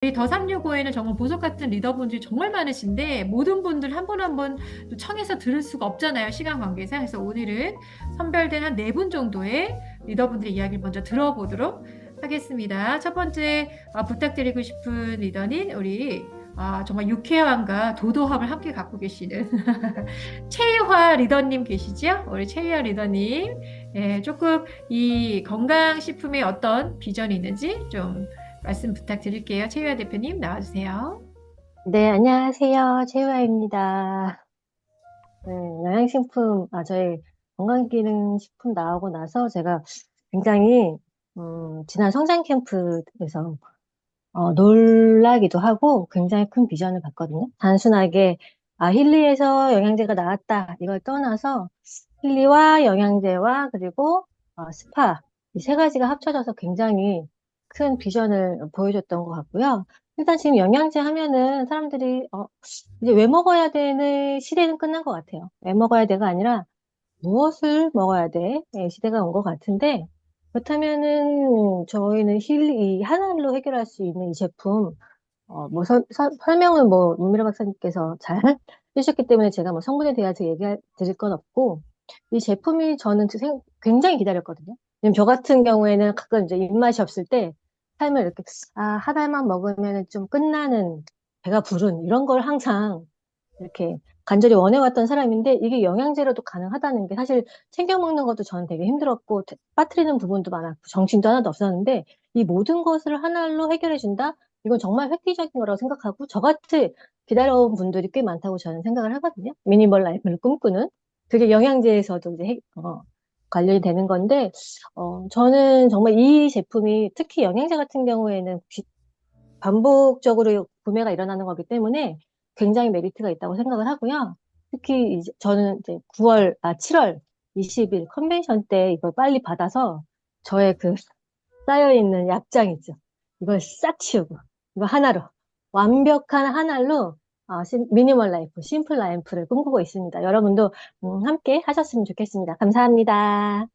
이 더 365에는 정말 보석 같은 리더분들이 정말 많으신데 모든 분들 한 분 한 분 청해서 들을 수가 없잖아요. 시간 관계상. 그래서 오늘은 선별된 한 네 분 정도의 리더분들의 이야기를 먼저 들어보도록 하겠습니다. 첫 번째 부탁드리고 싶은 리더는 우리 정말 유쾌함과 도도함을 함께 갖고 계시는 최유화 리더님 계시죠? 우리 최유화 리더님. 예, 조금 이 건강식품에 어떤 비전이 있는지 좀 말씀 부탁드릴게요. 최유아 대표님 나와주세요. 네, 안녕하세요. 최유아입니다. 네, 영양식품, 저희 건강기능식품 나오고 나서 제가 굉장히, 지난 성장 캠프에서, 놀라기도 하고 굉장히 큰 비전을 봤거든요. 단순하게, 힐리에서 영양제가 나왔다. 이걸 떠나서 힐리와 영양제와 그리고, 스파, 이 세 가지가 합쳐져서 굉장히 큰 비전을 보여줬던 것 같고요. 일단 지금 영양제 하면은 사람들이, 이제 왜 먹어야 되는 시대는 끝난 것 같아요. 왜 먹어야 돼가 아니라 무엇을 먹어야 돼? 예, 시대가 온 것 같은데, 그렇다면은 저희는 이 하나로 해결할 수 있는 이 제품, 뭐 설명은 뭐 문미라 박사님께서 잘 해주셨기 때문에 제가 뭐 성분에 대해서 얘기해 드릴 건 없고, 이 제품이 저는 굉장히 기다렸거든요. 왜냐면 저 같은 경우에는 가끔 이제 입맛이 없을 때 삶을 이렇게, 하나만 먹으면 좀 끝나는, 배가 부른 이런 걸 항상 이렇게 간절히 원해왔던 사람인데, 이게 영양제로도 가능하다는 게 사실 챙겨 먹는 것도 저는 되게 힘들었고 빠뜨리는 부분도 많았고 정신도 하나도 없었는데, 이 모든 것을 하나로 해결해준다? 이건 정말 획기적인 거라고 생각하고, 저같이 기다려온 분들이 꽤 많다고 저는 생각을 하거든요. 미니멀 라이프를 꿈꾸는. 그게 영양제에서도 이제 관련이 되는 건데, 저는 정말 이 제품이 특히 영양제 같은 경우에는 반복적으로 구매가 일어나는 거기 때문에 굉장히 메리트가 있다고 생각을 하고요. 특히 이제 저는 이제 7월 20일 컨벤션 때 이걸 빨리 받아서 저의 그 쌓여있는 약장 있죠. 이걸 싹 치우고, 이거 하나로, 완벽한 하나로 미니멀 라이프, 심플 라이프를 꿈꾸고 있습니다. 여러분도 함께 하셨으면 좋겠습니다. 감사합니다.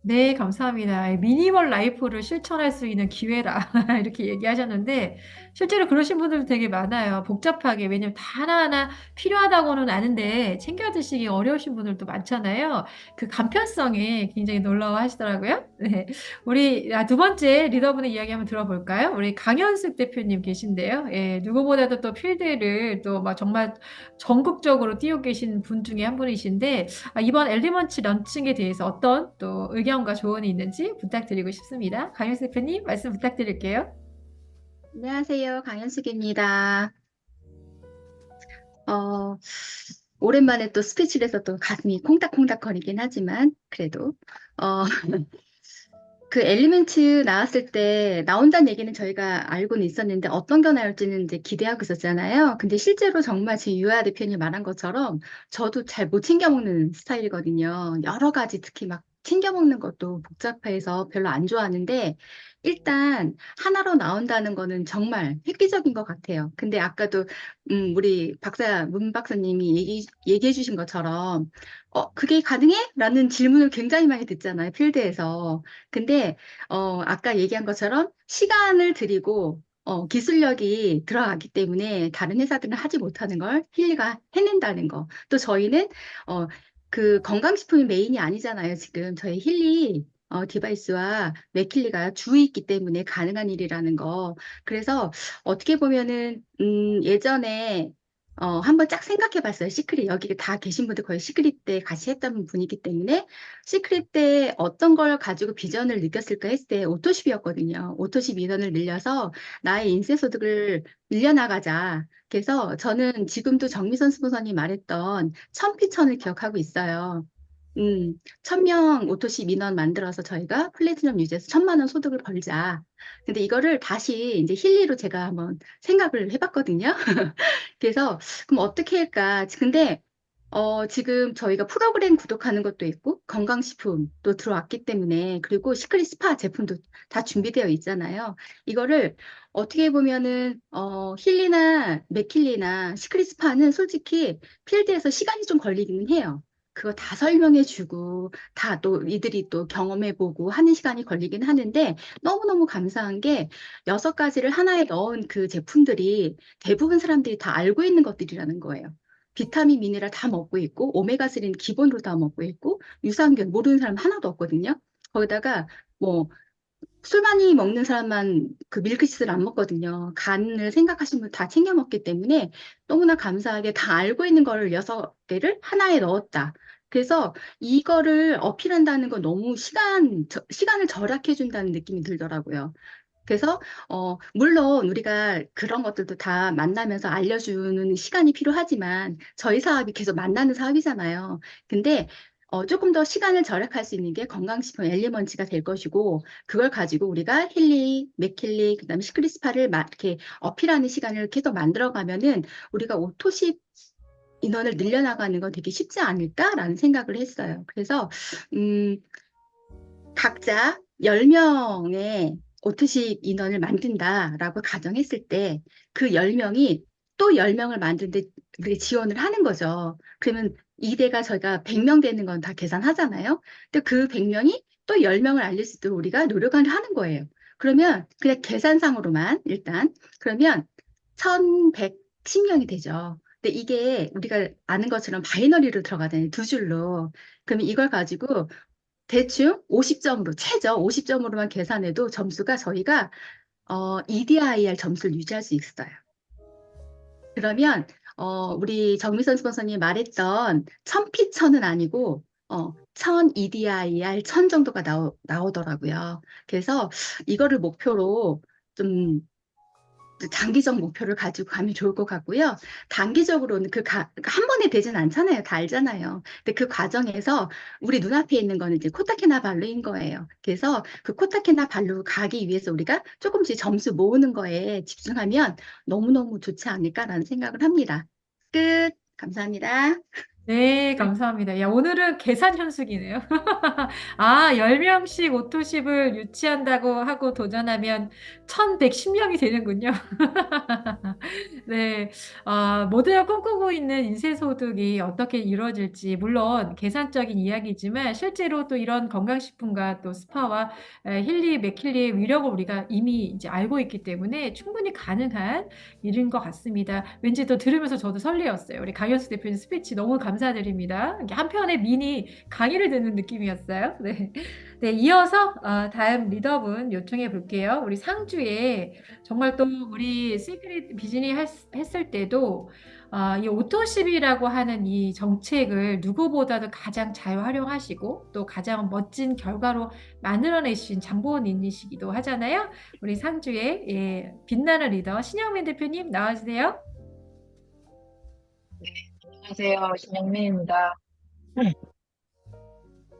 네, 감사합니다. 미니멀 라이프를 실천할 수 있는 기회라 이렇게 얘기하셨는데 실제로 그러신 분들도 되게 많아요. 복잡하게 왜냐면 다 하나하나 필요하다고는 아는데 챙겨 드시기 어려우신 분들도 많잖아요. 그 간편성에 굉장히 놀라워하시더라고요. 네, 우리 두 번째 리더분의 이야기 한번 들어볼까요? 우리 강현숙 대표님 계신데요. 예, 누구보다도 또 필드를 또 막 정말 전국적으로 뛰고 계신 분 중에 한 분이신데 이번 엘리먼치 런칭에 대해서 어떤 또 의견과 조언이 있는지 부탁드리고 싶습니다. 강윤수 대표님 말씀 부탁드릴게요. 안녕하세요. 강현숙입니다. 어, 오랜만에 또 스피치를 해서 또 가슴이 콩닥콩닥 거리긴 하지만, 그래도, 어, 그 엘리멘트 나왔을 때 나온다는 얘기는 저희가 알고는 있었는데 어떤 게 나올지는 이제 기대하고 있었잖아요. 근데 실제로 정말 제 유아 대표님 말한 것처럼 저도 잘 못 챙겨 먹는 스타일이거든요. 여러 가지 특히 막 챙겨 먹는 것도 복잡해서 별로 안 좋아하는데 일단 하나로 나온다는 거는 정말 획기적인 것 같아요. 근데 아까도 우리 문 박사님이 얘기해 주신 것처럼 그게 가능해? 라는 질문을 굉장히 많이 듣잖아요. 필드에서. 근데 아까 얘기한 것처럼 시간을 들이고 기술력이 들어가기 때문에 다른 회사들은 하지 못하는 걸 힐리가 해낸다는 거. 또 저희는 어, 그 건강식품이 메인이 아니잖아요. 지금 저희 힐리 디바이스와 맥힐리가 주에 있기 때문에 가능한 일이라는 거. 그래서 어떻게 보면은 예전에 한번 쫙 생각해 봤어요. 시크릿, 여기 다 계신 분들 거의 시크릿 때 같이 했던 분이기 때문에, 시크릿 때 어떤 걸 가지고 비전을 느꼈을까 했을 때 오토십이었거든요. 오토십 인원을 늘려서 나의 인쇄소득을 늘려나가자. 그래서 저는 지금도 정미선 수보선이 말했던 천피천을 기억하고 있어요. 1000명 오토시 민원 만들어서 저희가 플래티넘 유지해서 1000만 원 소득을 벌자. 근데 이거를 다시 이제 힐리로 제가 한번 생각을 해봤거든요. 그래서 그럼 어떻게 할까? 근데 지금 저희가 프로그램 구독하는 것도 있고 건강식품도 들어왔기 때문에, 그리고 시크릿 스파 제품도 다 준비되어 있잖아요. 이거를 어떻게 보면은 힐리나 맥힐리나 시크릿 스파는 솔직히 필드에서 시간이 좀 걸리기는 해요. 그거 다 설명해주고 다 또 이들이 또 경험해보고 하는 시간이 걸리긴 하는데 너무너무 감사한 게 6가지를 하나에 넣은 그 제품들이 대부분 사람들이 다 알고 있는 것들이라는 거예요. 비타민, 미네랄 다 먹고 있고 오메가3는 기본으로 다 먹고 있고 유산균 모르는 사람 하나도 없거든요. 거기다가 뭐 술 많이 먹는 사람만 그 밀크시스를 안 먹거든요. 간을 생각하시면 다 챙겨 먹기 때문에 너무나 감사하게 다 알고 있는 거를 6개를 하나에 넣었다. 그래서 이거를 어필한다는 건 너무 시간을 절약해 준다는 느낌이 들더라고요. 그래서 물론 우리가 그런 것들도 다 만나면서 알려주는 시간이 필요하지만 저희 사업이 계속 만나는 사업이잖아요. 근데 조금 더 시간을 절약할 수 있는 게 건강식품 엘리먼치가 될 것이고 그걸 가지고 우리가 힐리, 맥힐리, 그다음에 시크리스파를 이렇게 어필하는 시간을 계속 만들어가면은 우리가 오토십 인원을 늘려나가는 건 되게 쉽지 않을까라는 생각을 했어요. 그래서 각자 10명의 오토식 인원을 만든다라고 가정했을 때 그 10명이 또 10명을 만드는데 우리가 지원을 하는 거죠. 그러면 이대가 저희가 100명 되는 건 다 계산하잖아요. 근데 그 100명이 또 10명을 알릴 수 있도록 우리가 노력을 하는 거예요. 그러면 그냥 계산상으로만 일단 그러면 1110명이 되죠. 근데 이게 우리가 아는 것처럼 바이너리로 들어가잖아요. 두 줄로. 그러면 이걸 가지고 대충 50점으로, 최저 50점으로만 계산해도 점수가 저희가 EDIR 점수를 유지할 수 있어요. 그러면 우리 정미선 스폰서님 말했던 1000피처는 아니고 1000 EDIR 1000 정도가 나오더라고요. 그래서 이거를 목표로 좀 장기적 목표를 가지고 가면 좋을 것 같고요. 단기적으로는 한 번에 되진 않잖아요. 다 알잖아요. 근데 그 과정에서 우리 눈앞에 있는 거는 이제 코타키나발루인 거예요. 그래서 그 코타키나발루 가기 위해서 우리가 조금씩 점수 모으는 거에 집중하면 너무너무 좋지 않을까라는 생각을 합니다. 끝. 감사합니다. 네, 감사합니다. 야, 오늘은 계산 현숙이네요. 아, 10명씩 오토십을 유치한다고 하고 도전하면 1110명이 되는군요. 네, 모두가 꿈꾸고 있는 인쇄소득이 어떻게 이루어질지, 물론 계산적인 이야기지만, 실제로 또 이런 건강식품과 또 스파와 힐리, 맥힐리의 위력을 우리가 이미 이제 알고 있기 때문에 충분히 가능한 일인 것 같습니다. 왠지 또 들으면서 저도 설레었어요. 우리 강현수 대표님 스피치 너무 감사드립니다. 이렇게 한 편의 미니 강의를 듣는 느낌이었어요. 네. 네, 이어서 다음 리더분 요청해 볼게요. 우리 상주에 정말 또 우리 시크릿 비즈니 했을 때도 이 오토십이라고 하는 이 정책을 누구보다도 가장 잘 활용하시고 또 가장 멋진 결과로 만들어내신 장본인이시기도 하잖아요. 우리 상주의 빛나는 리더 신영민 대표님 나와주세요. 안녕하세요. 신영민입니다.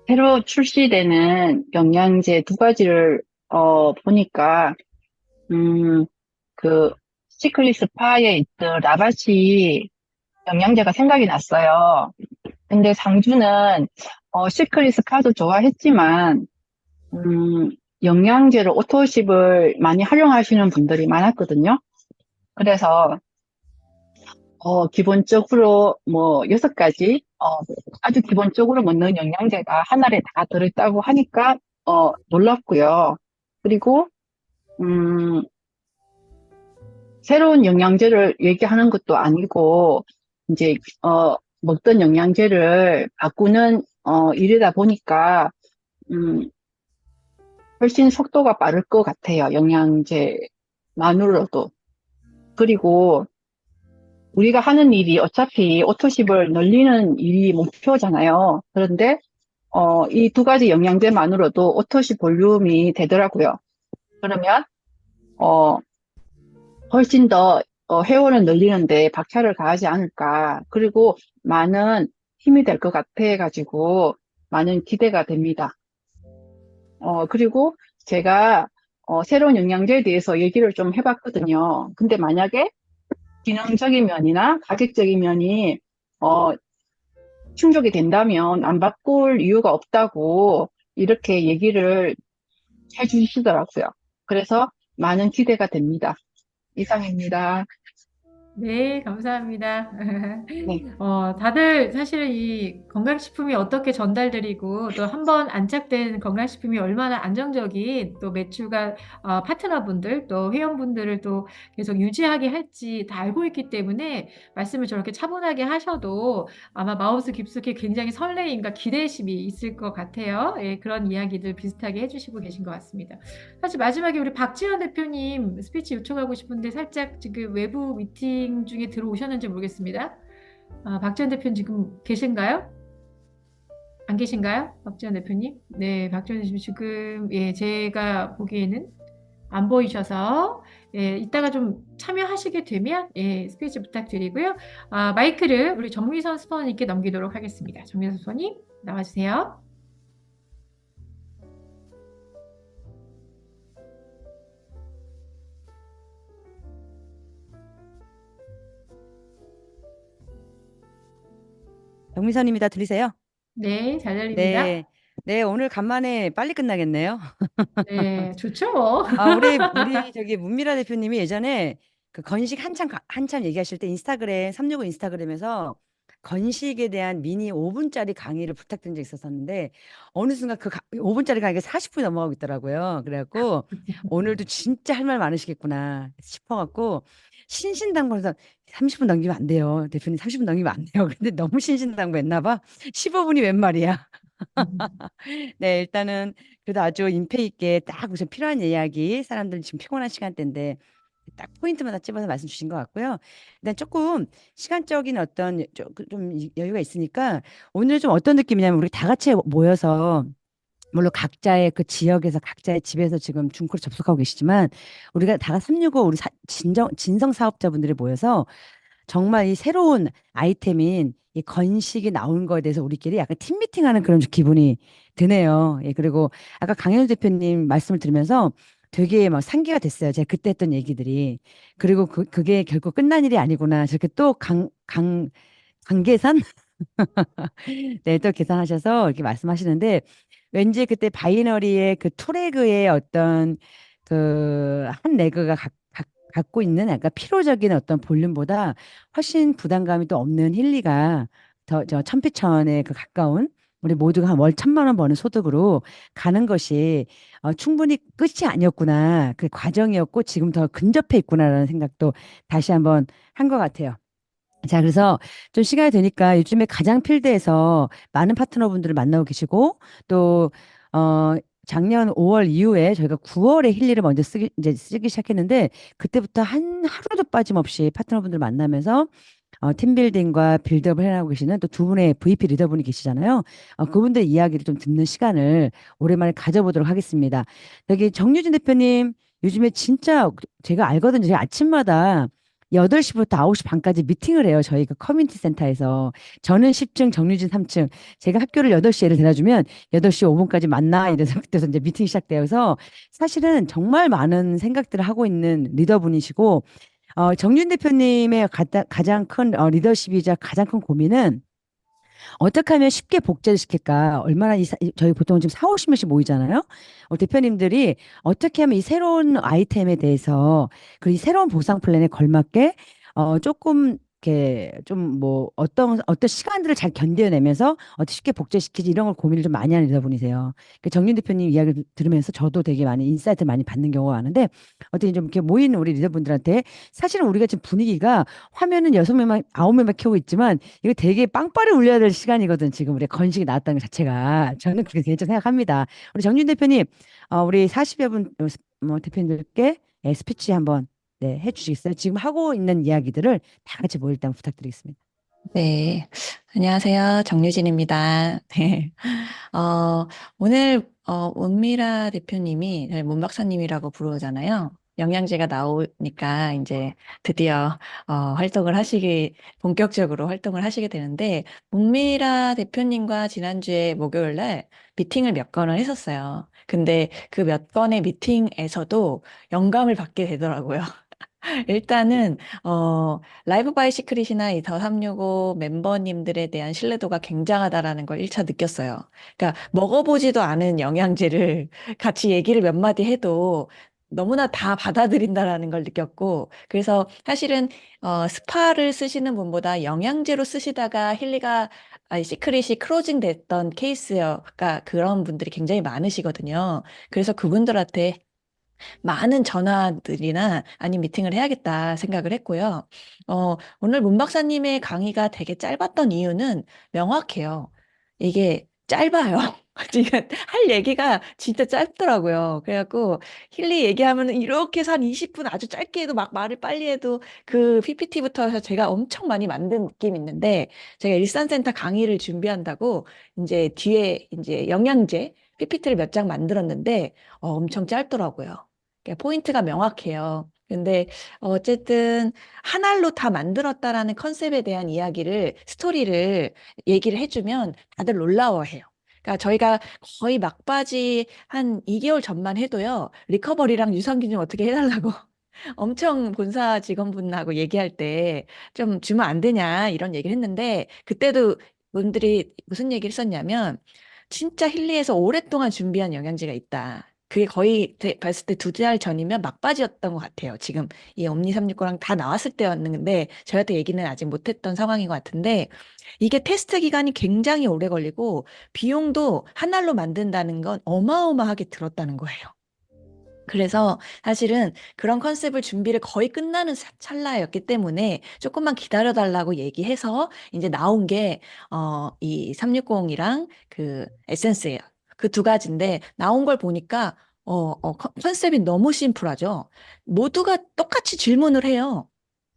새로 출시되는 영양제 2가지를 보니까 그 시클리스 파에 있던 라바시 영양제가 생각이 났어요. 근데 상주는 시클리스 파도 좋아했지만 영양제를 오토십을 많이 활용하시는 분들이 많았거든요. 그래서 기본적으로 뭐 6가지 아주 기본적으로 먹는 영양제가 한 알에 다 들어있다고 하니까 놀랍고요. 그리고 새로운 영양제를 얘기하는 것도 아니고 이제 먹던 영양제를 바꾸는 일이다 보니까 훨씬 속도가 빠를 것 같아요. 영양제만으로도. 그리고 우리가 하는 일이 어차피 오토십을 늘리는 일이 목표잖아요. 그런데 이 2가지 영양제만으로도 오토십 볼륨이 되더라고요. 그러면 훨씬 더 회원을 늘리는데 박차를 가하지 않을까. 그리고 많은 힘이 될 것 같아가지고 많은 기대가 됩니다. 그리고 제가 새로운 영양제에 대해서 얘기를 좀 해봤거든요. 근데 만약에 기능적인 면이나 가격적인 면이 충족이 된다면 안 바꿀 이유가 없다고 이렇게 얘기를 해주시더라고요. 그래서 많은 기대가 됩니다. 이상입니다. 네, 감사합니다. 네. 다들 사실은 이 건강식품이 어떻게 전달드리고 또 한 번 안착된 건강식품이 얼마나 안정적인 또 매출과 파트너분들 또 회원분들을 또 계속 유지하게 할지 다 알고 있기 때문에 말씀을 저렇게 차분하게 하셔도 아마 마음속 깊숙이 굉장히 설레임과 기대심이 있을 것 같아요. 예, 그런 이야기들 비슷하게 해주시고 계신 것 같습니다. 사실 마지막에 우리 박지원 대표님 스피치 요청하고 싶은데 살짝 지금 외부 미팅 중에 들어오셨는지 모르겠습니다. 박지원 대표님 지금 계신가요? 안 계신가요? 박지원 대표님? 네, 박지원 대표님 지금 예, 제가 보기에는 안 보이셔서 예, 이따가 좀 참여하시게 되면 예, 스피치 부탁드리고요. 마이크를 우리 정미선 스포너님께 넘기도록 하겠습니다. 정미선 스포너님 나와주세요. 정미선입니다. 들리세요? 네, 잘 들립니다. 네. 네, 오늘 간만에 빨리 끝나겠네요. 네, 좋죠. 우리 저기 문미라 대표님이 예전에 그 건식 한참 얘기하실 때 인스타그램, 365 인스타그램에서 건식에 대한 미니 5분짜리 강의를 부탁드린 적이 있었었는데 어느 순간 그 5분짜리 강의가 40분이 넘어가고 있더라고요. 그래갖고 오늘도 진짜 할 말 많으시겠구나 싶어갖고 신신당부해서 30분 넘기면 안 돼요. 대표님 30분 넘기면 안 돼요. 근데 너무 신신당부했나 봐. 15분이 웬 말이야. 네, 일단은 그래도 아주 인패 있게 딱 우선 필요한 이야기, 사람들 지금 피곤한 시간대인데 딱 포인트마다 찝어서 말씀 주신 것 같고요. 일단 조금 시간적인 어떤 좀 여유가 있으니까 오늘 좀 어떤 느낌이냐면 우리 다 같이 모여서 물론 각자의 그 지역에서 각자의 집에서 지금 중코를 접속하고 계시지만 우리가 다 365 우리 진성 사업자분들이 모여서 정말 이 새로운 아이템인 이 건식이 나온 거에 대해서 우리끼리 약간 팀 미팅하는 그런 기분이 드네요. 예, 그리고 아까 강현우 대표님 말씀을 들으면서 되게 막 상기가 됐어요. 제가 그때 했던 얘기들이. 그리고 그게 결국 끝난 일이 아니구나. 저렇게 또 강계산? 네, 또 계산하셔서 이렇게 말씀하시는데 왠지 그때 바이너리의 그 투레그의 어떤 그 한 레그가 갖고 있는 약간 필요적인 어떤 볼륨보다 훨씬 부담감이 또 없는 힐리가 더 저 천피천에 그 가까운 우리 모두가 한 월 1,000만 원 버는 소득으로 가는 것이 충분히 끝이 아니었구나. 그 과정이었고 지금 더 근접해 있구나라는 생각도 다시 한번 한 것 같아요. 자, 그래서 좀 시간이 되니까 요즘에 가장 필드에서 많은 파트너분들을 만나고 계시고 또, 작년 5월 이후에 저희가 9월에 힐리를 먼저 이제 쓰기 시작했는데 그때부터 한 하루도 빠짐없이 파트너분들 만나면서 팀빌딩과 빌드업을 해나가고 계시는 또 두 분의 VP 리더분이 계시잖아요. 그분들 이야기를 좀 듣는 시간을 오랜만에 가져보도록 하겠습니다. 여기 정유진 대표님, 요즘에 진짜 제가 알거든요. 제가 아침마다 8시부터 9시 반까지 미팅을 해요. 저희 그 커뮤니티 센터에서. 저는 10층, 정유진 3층. 제가 학교를 8시에 예를 들어주면 8시 5분까지 만나. 이래서 그때서 이제 미팅이 시작되어서 사실은 정말 많은 생각들을 하고 있는 리더분이시고, 정윤 대표님의 가장 큰 리더십이자 가장 큰 고민은 어떻게 하면 쉽게 복제를 시킬까? 얼마나 저희 보통 지금 4, 50명씩 모이잖아요. 대표님들이 어떻게 하면 이 새로운 아이템에 대해서 그리고 이 새로운 보상 플랜에 걸맞게 조금 이렇게 좀 뭐 어떤 시간들을 잘 견뎌내면서 어떻게 쉽게 복제시키지 이런 걸 고민을 좀 많이 하는 리더분이세요. 정윤 대표님 이야기를 들으면서 저도 되게 많이 인사이트를 많이 받는 경우가 많은데 어떻게 좀 이렇게 모인 우리 리더분들한테 사실은 우리가 지금 분위기가 화면은 6명만 9명만 켜고 있지만 이거 되게 빵빠레 울려야 될 시간이거든. 지금 우리 건식이 나왔다는 것 자체가 저는 그렇게 개인적으로 생각합니다. 우리 정윤 대표님, 우리 40여 분 대표님들께 스피치 한번 네, 해주시겠어요? 지금 하고 있는 이야기들을 다 같이 모일 때 한번 부탁드리겠습니다. 네, 안녕하세요. 정유진입니다. 네. 오늘, 원미라 대표님이 저희 문 박사님이라고 부르잖아요. 영양제가 나오니까 이제 드디어, 본격적으로 활동을 하시게 되는데, 문미라 대표님과 지난주에 목요일 날 미팅을 몇 건을 했었어요. 근데 그 몇 건의 미팅에서도 영감을 받게 되더라고요. 일단은 라이브 바이 시크릿이나 이 더 365 멤버님들에 대한 신뢰도가 굉장하다라는 걸 1차 느꼈어요. 그러니까 먹어보지도 않은 영양제를 같이 얘기를 몇 마디 해도 너무나 다 받아들인다라는 걸 느꼈고, 그래서 사실은 스파를 쓰시는 분보다 영양제로 쓰시다가 시크릿이 크로징 됐던 케이스가 그런 분들이 굉장히 많으시거든요. 그래서 그분들한테 많은 전화들이나 아니면 미팅을 해야겠다 생각을 했고요. 오늘 문 박사님의 강의가 되게 짧았던 이유는 명확해요. 이게 짧아요. 지금 할 얘기가 진짜 짧더라고요. 그래갖고 힐리 얘기하면 이렇게 해서 한 20분 아주 짧게 해도 막 말을 빨리 해도 그 PPT부터 해서 제가 엄청 많이 만든 느낌이 있는데, 제가 일산센터 강의를 준비한다고 이제 뒤에 이제 영양제 PPT를 몇 장 만들었는데 엄청 짧더라고요. 그러니까 포인트가 명확해요. 근데 어쨌든 한 알로 다 만들었다라는 컨셉에 대한 스토리를 얘기를 해주면 다들 놀라워해요. 그러니까 저희가 거의 막바지 한 2개월 전만 해도요, 리커버리랑 유산균 좀 어떻게 해달라고 엄청 본사 직원분하고 얘기할 때 좀 주면 안 되냐 이런 얘기를 했는데, 그때도 분들이 무슨 얘기를 했었냐면 진짜 힐리에서 오랫동안 준비한 영양제가 있다. 그게 거의 봤을 때 2달 전이면 막바지였던 것 같아요. 지금 이 옴니 369랑 다 나왔을 때였는데 저희한테 얘기는 아직 못했던 상황인 것 같은데, 이게 테스트 기간이 굉장히 오래 걸리고 비용도 한 알로 만든다는 건 어마어마하게 들었다는 거예요. 그래서 사실은 그런 컨셉을 준비를 거의 끝나는 찰나였기 때문에 조금만 기다려달라고 얘기해서 이제 나온 게 이 360이랑 그 에센스예요. 그 두 가지인데 나온 걸 보니까 컨셉이 너무 심플하죠. 모두가 똑같이 질문을 해요.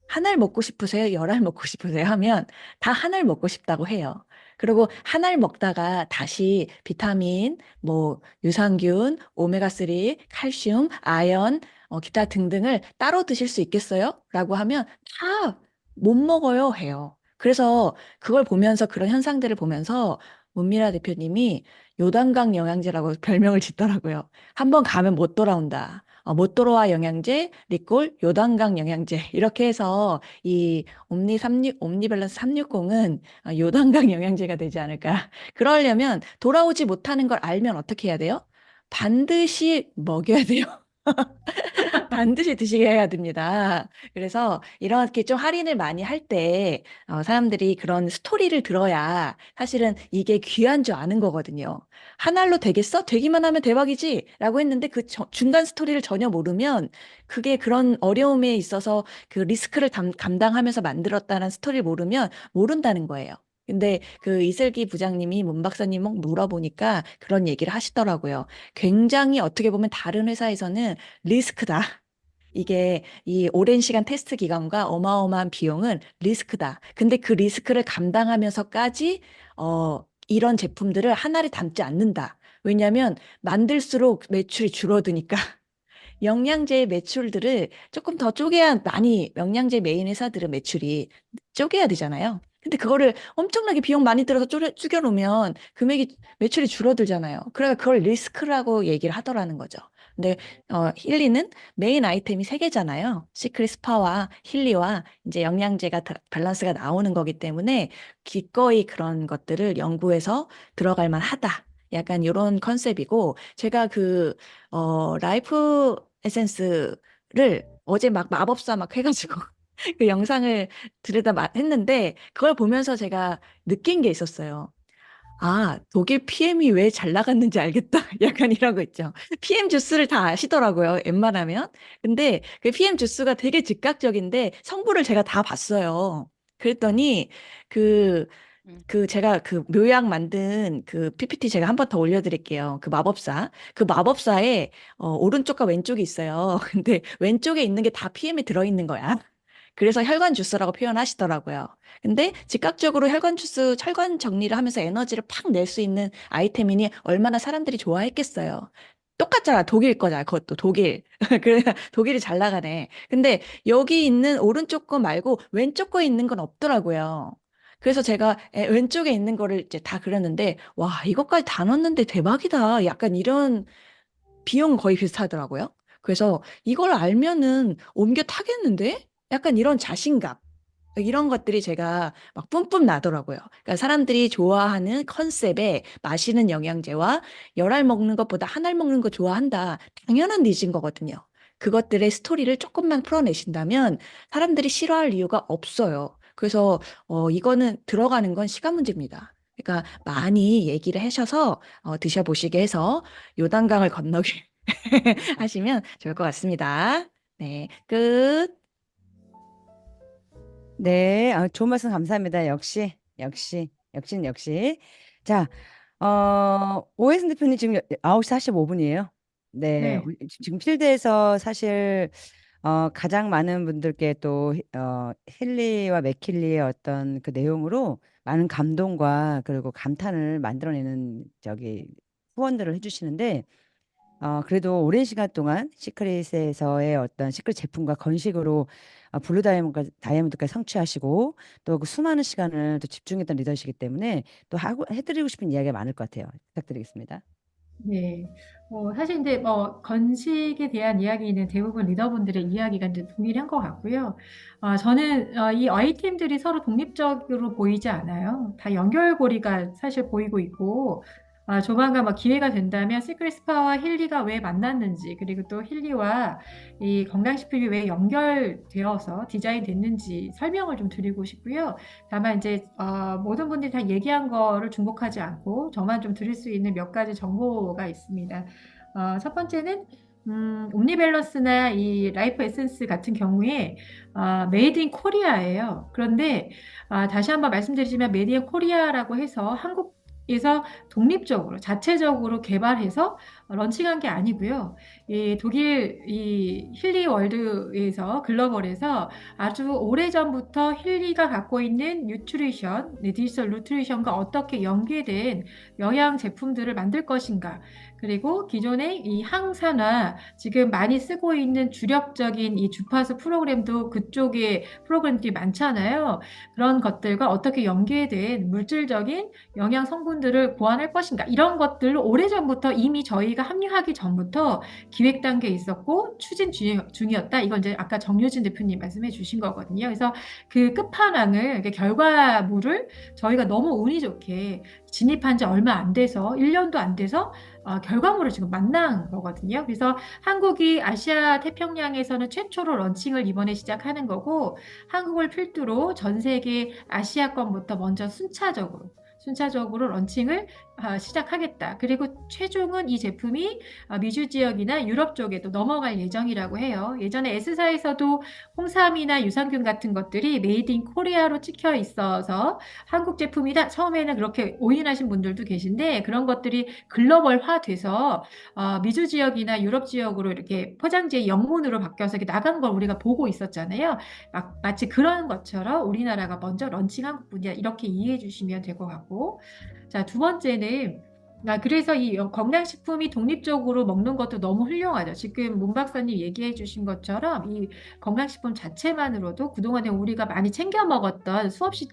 한 알 먹고 싶으세요? 10알 먹고 싶으세요? 하면 다 한 알 먹고 싶다고 해요. 그리고 한 알 먹다가 다시 비타민, 뭐 유산균, 오메가3, 칼슘, 아연, 기타 등등을 따로 드실 수 있겠어요? 라고 하면 다 못 먹어요 해요. 그래서 그걸 보면서, 그런 현상들을 보면서 문미라 대표님이 요단강 영양제라고 별명을 짓더라고요. 한번 가면 못 돌아온다. 못 돌아와 영양제, 리콜, 요단강 영양제. 이렇게 해서 이 옴니밸런스 360은 요단강 영양제가 되지 않을까. 그러려면 돌아오지 못하는 걸 알면 어떻게 해야 돼요? 반드시 먹여야 돼요. 반드시 드시게 해야 됩니다. 그래서 이렇게 좀 할인을 많이 할 때 사람들이 그런 스토리를 들어야 사실은 이게 귀한 줄 아는 거거든요. 한 알로 되겠어? 되기만 하면 대박이지? 라고 했는데 그 중간 스토리를 전혀 모르면, 그게 그런 어려움에 있어서 그 리스크를 감당하면서 만들었다는 스토리를 모르면 모른다는 거예요. 근데 그 이슬기 부장님이 문 박사님 물어보니까 그런 얘기를 하시더라고요. 굉장히 어떻게 보면 다른 회사에서는 리스크다. 이게 이 오랜 시간 테스트 기간과 어마어마한 비용은 리스크다. 근데 그 리스크를 감당하면서까지 이런 제품들을 하나를 담지 않는다. 왜냐하면 만들수록 매출이 줄어드니까. 영양제 매출들을 조금 더 영양제 메인 회사들은 매출이 쪼개야 되잖아요. 근데 그거를 엄청나게 비용 많이 들어서 쪼개놓으면 매출이 줄어들잖아요. 그래서 그걸 리스크라고 얘기를 하더라는 거죠. 근데 힐리는 메인 아이템이 3개잖아요. 시크릿 스파와 힐리와 이제 영양제가 밸런스가 나오는 거기 때문에 기꺼이 그런 것들을 연구해서 들어갈 만하다. 약간 이런 컨셉이고, 제가 라이프 에센스를 어제 막 마법사 막 해가지고 그 영상을 했는데, 그걸 보면서 제가 느낀 게 있었어요. 아, 독일 PM이 왜 잘 나갔는지 알겠다. 약간 이런 거 있죠. PM 주스를 다 아시더라고요, 웬만하면. 근데 그 PM 주스가 되게 즉각적인데 성분을 제가 다 봤어요. 그랬더니 그 제가 그 묘약 만든 그 PPT 제가 한 번 더 올려드릴게요. 그 마법사에 오른쪽과 왼쪽이 있어요. 근데 왼쪽에 있는 게 다 PM이 들어있는 거야. 그래서 혈관 주스라고 표현하시더라고요. 근데 즉각적으로 혈관 정리를 하면서 에너지를 팍 낼 수 있는 아이템이니 얼마나 사람들이 좋아했겠어요. 똑같잖아. 독일 거잖아. 그것도 독일. 그래, 독일이 잘 나가네. 근데 여기 있는 오른쪽 거 말고 왼쪽 거에 있는 건 없더라고요. 그래서 제가 왼쪽에 있는 거를 이제 다 그렸는데, 와, 이것까지 다 넣었는데 대박이다. 약간 이런, 비용 거의 비슷하더라고요. 그래서 이걸 알면은 옮겨 타겠는데? 약간 이런 자신감. 이런 것들이 제가 막 뿜뿜 나더라고요. 그러니까 사람들이 좋아하는 컨셉에 마시는 영양제와 10알 먹는 것보다 한 알 먹는 거 좋아한다. 당연한 니즈인 거거든요. 그것들의 스토리를 조금만 풀어내신다면 사람들이 싫어할 이유가 없어요. 그래서 이거는 들어가는 건 시간 문제입니다. 그러니까 많이 얘기를 하셔서 드셔보시게 해서 요단강을 건너게 하시면 좋을 것 같습니다. 네, 끝. 네, 좋은 말씀 감사합니다. 역시. 자, 오해선 대표님 지금 9시 45분이에요. 네, 네. 지금 필드에서 사실 가장 많은 분들께 또 힐리와 맥힐리의 어떤 그 내용으로 많은 감동과 그리고 감탄을 만들어내는 후원들을 해주시는데 그래도 오랜 시간 동안 시크릿에서의 어떤 시크릿 제품과 건식으로 블루 다이아몬드까지 성취하시고 또 그 수많은 시간을 또 집중했던 리더시기 때문에 또 해드리고 싶은 이야기가 많을 것 같아요. 부탁드리겠습니다. 네. 사실 이제 건식에 대한 이야기는 대부분 리더분들의 이야기가 이제 동일한 것 같고요. 저는 이 아이템들이 서로 독립적으로 보이지 않아요. 다 연결고리가 사실 보이고 있고, 조만간 기회가 된다면 시크릿 스파와 힐리가 왜 만났는지, 그리고 또 힐리와 이 건강식품이 왜 연결되어서 디자인됐는지 설명을 좀 드리고 싶고요. 다만 이제 모든 분들이 다 얘기한 거를 중복하지 않고 저만 좀 드릴 수 있는 몇 가지 정보가 있습니다. 첫 번째는 옴니밸런스나 이 라이프 에센스 같은 경우에 메이드 인 코리아예요. 그런데 다시 한번 말씀드리지만 메이드 인 코리아라고 해서 한국에서 독립적으로 자체적으로 개발해서 런칭한 게 아니고요. 이 독일 이 힐리 월드에서 글로벌에서 아주 오래전부터 힐리가 갖고 있는 뉴트리션, 디지털 뉴트리션과 어떻게 연계된 영양 제품들을 만들 것인가. 그리고 기존의 이 항산화, 지금 많이 쓰고 있는 주력적인 이 주파수 프로그램도 그쪽에 프로그램들이 많잖아요. 그런 것들과 어떻게 연계된 물질적인 영양 성분들을 보완할 것인가. 이런 것들을 오래전부터 이미 저희가 합류하기 전부터 기획 단계에 있었고 추진 중이었다. 이건 이제 아까 정유진 대표님 말씀해 주신 거거든요. 그래서 그 끝판왕을, 결과물을 저희가 너무 운이 좋게 진입한 지 얼마 안 돼서 1년도 안 돼서 결과물을 지금 만난 거거든요. 그래서 한국이 아시아 태평양에서는 최초로 런칭을 이번에 시작하는 거고, 한국을 필두로 전 세계 아시아권부터 먼저 순차적으로 런칭을 시작하겠다. 그리고 최종은 이 제품이 미주 지역이나 유럽 쪽에도 넘어갈 예정이라고 해요. 예전에 S사에서도 홍삼이나 유산균 같은 것들이 메이드 인 코리아로 찍혀 있어서 한국 제품이다. 처음에는 그렇게 오인하신 분들도 계신데, 그런 것들이 글로벌화돼서 미주 지역이나 유럽 지역으로 이렇게 포장지의 영문으로 바뀌어서 이렇게 나간 걸 우리가 보고 있었잖아요. 마치 그런 것처럼 우리나라가 먼저 런칭한 것뿐이야. 이렇게 이해해 주시면 될 것 같고. 자, 두 번째는 그래서 이 건강식품이 독립적으로 먹는 것도 너무 훌륭하죠. 지금 문 박사님 얘기해 주신 것처럼 이 건강식품 자체만으로도 그동안에 우리가 많이 챙겨 먹었던 수없이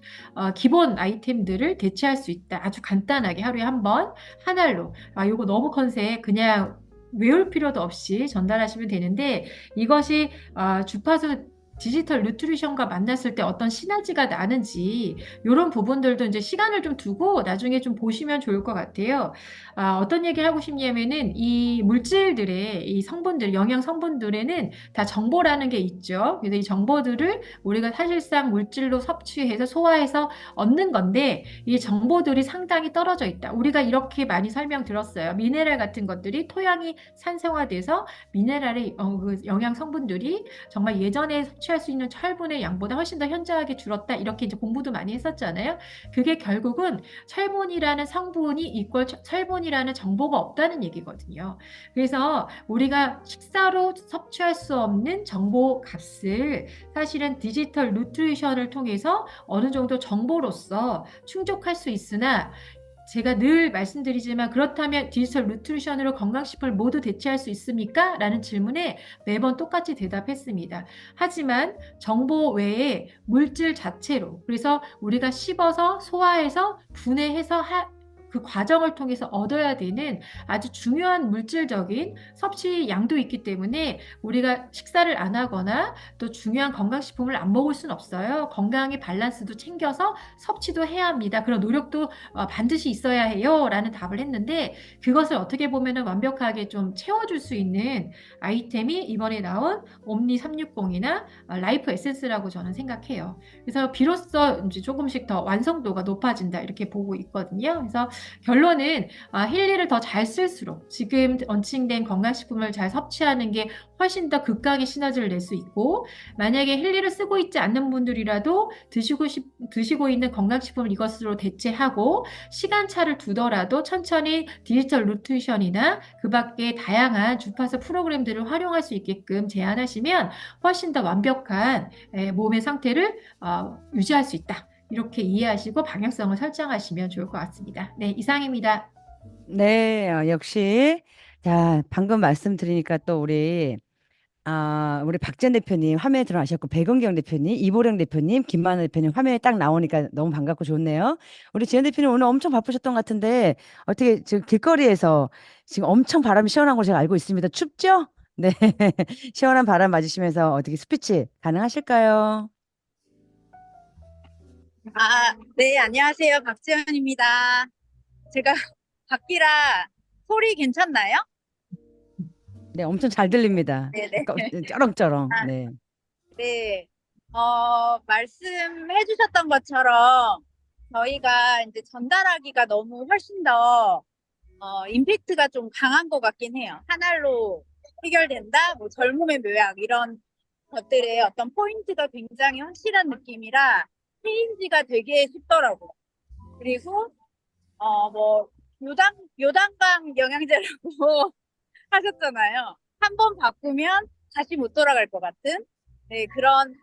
기본 아이템들을 대체할 수 있다. 아주 간단하게 하루에 한 번, 한 알로. 요거 너무 컨셉 그냥 외울 필요도 없이 전달하시면 되는데, 이것이 주파수 디지털 뉴트리션과 만났을 때 어떤 시너지가 나는지, 이런 부분들도 이제 시간을 좀 두고 나중에 좀 보시면 좋을 것 같아요. 어떤 얘기를 하고 싶냐면은 이 물질들의 이 성분들, 영양 성분들에는 다 정보라는 게 있죠. 그래서 이 정보들을 우리가 사실상 물질로 섭취해서 소화해서 얻는 건데, 이 정보들이 상당히 떨어져 있다. 우리가 이렇게 많이 설명 들었어요. 미네랄 같은 것들이 토양이 산성화돼서 미네랄의 그 영양 성분들이 정말 예전에 섭취할 수 있는 철분의 양보다 훨씬 더 현저하게 줄었다. 이렇게 이제 공부도 많이 했었잖아요. 그게 결국은 철분이라는 성분이 이꼴 철분이라는 정보가 없다는 얘기거든요. 그래서 우리가 식사로 섭취할 수 없는 정보 값을 사실은 디지털 뉴트리션을 통해서 어느 정도 정보로서 충족할 수 있으나, 제가 늘 말씀드리지만, 그렇다면 디지털 뉴트리션으로 건강식품을 모두 대체할 수 있습니까? 라는 질문에 매번 똑같이 대답했습니다. 하지만 정보 외에 물질 자체로, 그래서 우리가 씹어서 소화해서 분해해서 그 과정을 통해서 얻어야 되는 아주 중요한 물질적인 섭취 양도 있기 때문에 우리가 식사를 안 하거나 또 중요한 건강식품을 안 먹을 수는 없어요. 건강의 밸런스도 챙겨서 섭취도 해야 합니다. 그런 노력도 반드시 있어야 해요. 라는 답을 했는데 그것을 어떻게 보면은 완벽하게 좀 채워줄 수 있는 아이템이 이번에 나온 옴니 360이나 라이프 에센스라고 저는 생각해요. 그래서 비로소 이제 조금씩 더 완성도가 높아진다 이렇게 보고 있거든요. 그래서 결론은 힐리를 더 잘 쓸수록 지금 런칭된 건강식품을 잘 섭취하는 게 훨씬 더 극강의 시너지를 낼 수 있고 만약에 힐리를 쓰고 있지 않는 분들이라도 드시고 있는 건강식품을 이것으로 대체하고 시간차를 두더라도 천천히 디지털 누트리션이나 그 밖에 다양한 주파수 프로그램들을 활용할 수 있게끔 제안하시면 훨씬 더 완벽한 몸의 상태를 유지할 수 있다. 이렇게 이해하시고 방향성을 설정하시면 좋을 것 같습니다. 네, 이상입니다. 네, 역시. 자, 방금 말씀드리니까 또 우리 박지원 대표님 화면에 들어가셨고, 백은경 대표님, 이보령 대표님, 김만호 대표님 화면에 딱 나오니까 너무 반갑고 좋네요. 우리 지원 대표님 오늘 엄청 바쁘셨던 것 같은데, 어떻게 지금 길거리에서 지금 엄청 바람이 시원한 걸 제가 알고 있습니다. 춥죠? 네. 시원한 바람 맞으시면서 어떻게 스피치 가능하실까요? 네, 안녕하세요. 박지연입니다. 제가 밖이라 소리 괜찮나요? 네, 엄청 잘 들립니다. 네네. 쩌렁쩌렁. 아, 네. 네. 말씀해 주셨던 것처럼 저희가 이제 전달하기가 너무 훨씬 더, 임팩트가 좀 강한 것 같긴 해요. 한 알로 해결된다? 뭐 젊음의 묘약, 이런 것들의 어떤 포인트가 굉장히 확실한 느낌이라 체인지가 되게 쉽더라고요. 그리고, 뭐, 요단강 영양제라고 하셨잖아요. 한 번 바꾸면 다시 못 돌아갈 것 같은, 네, 그런,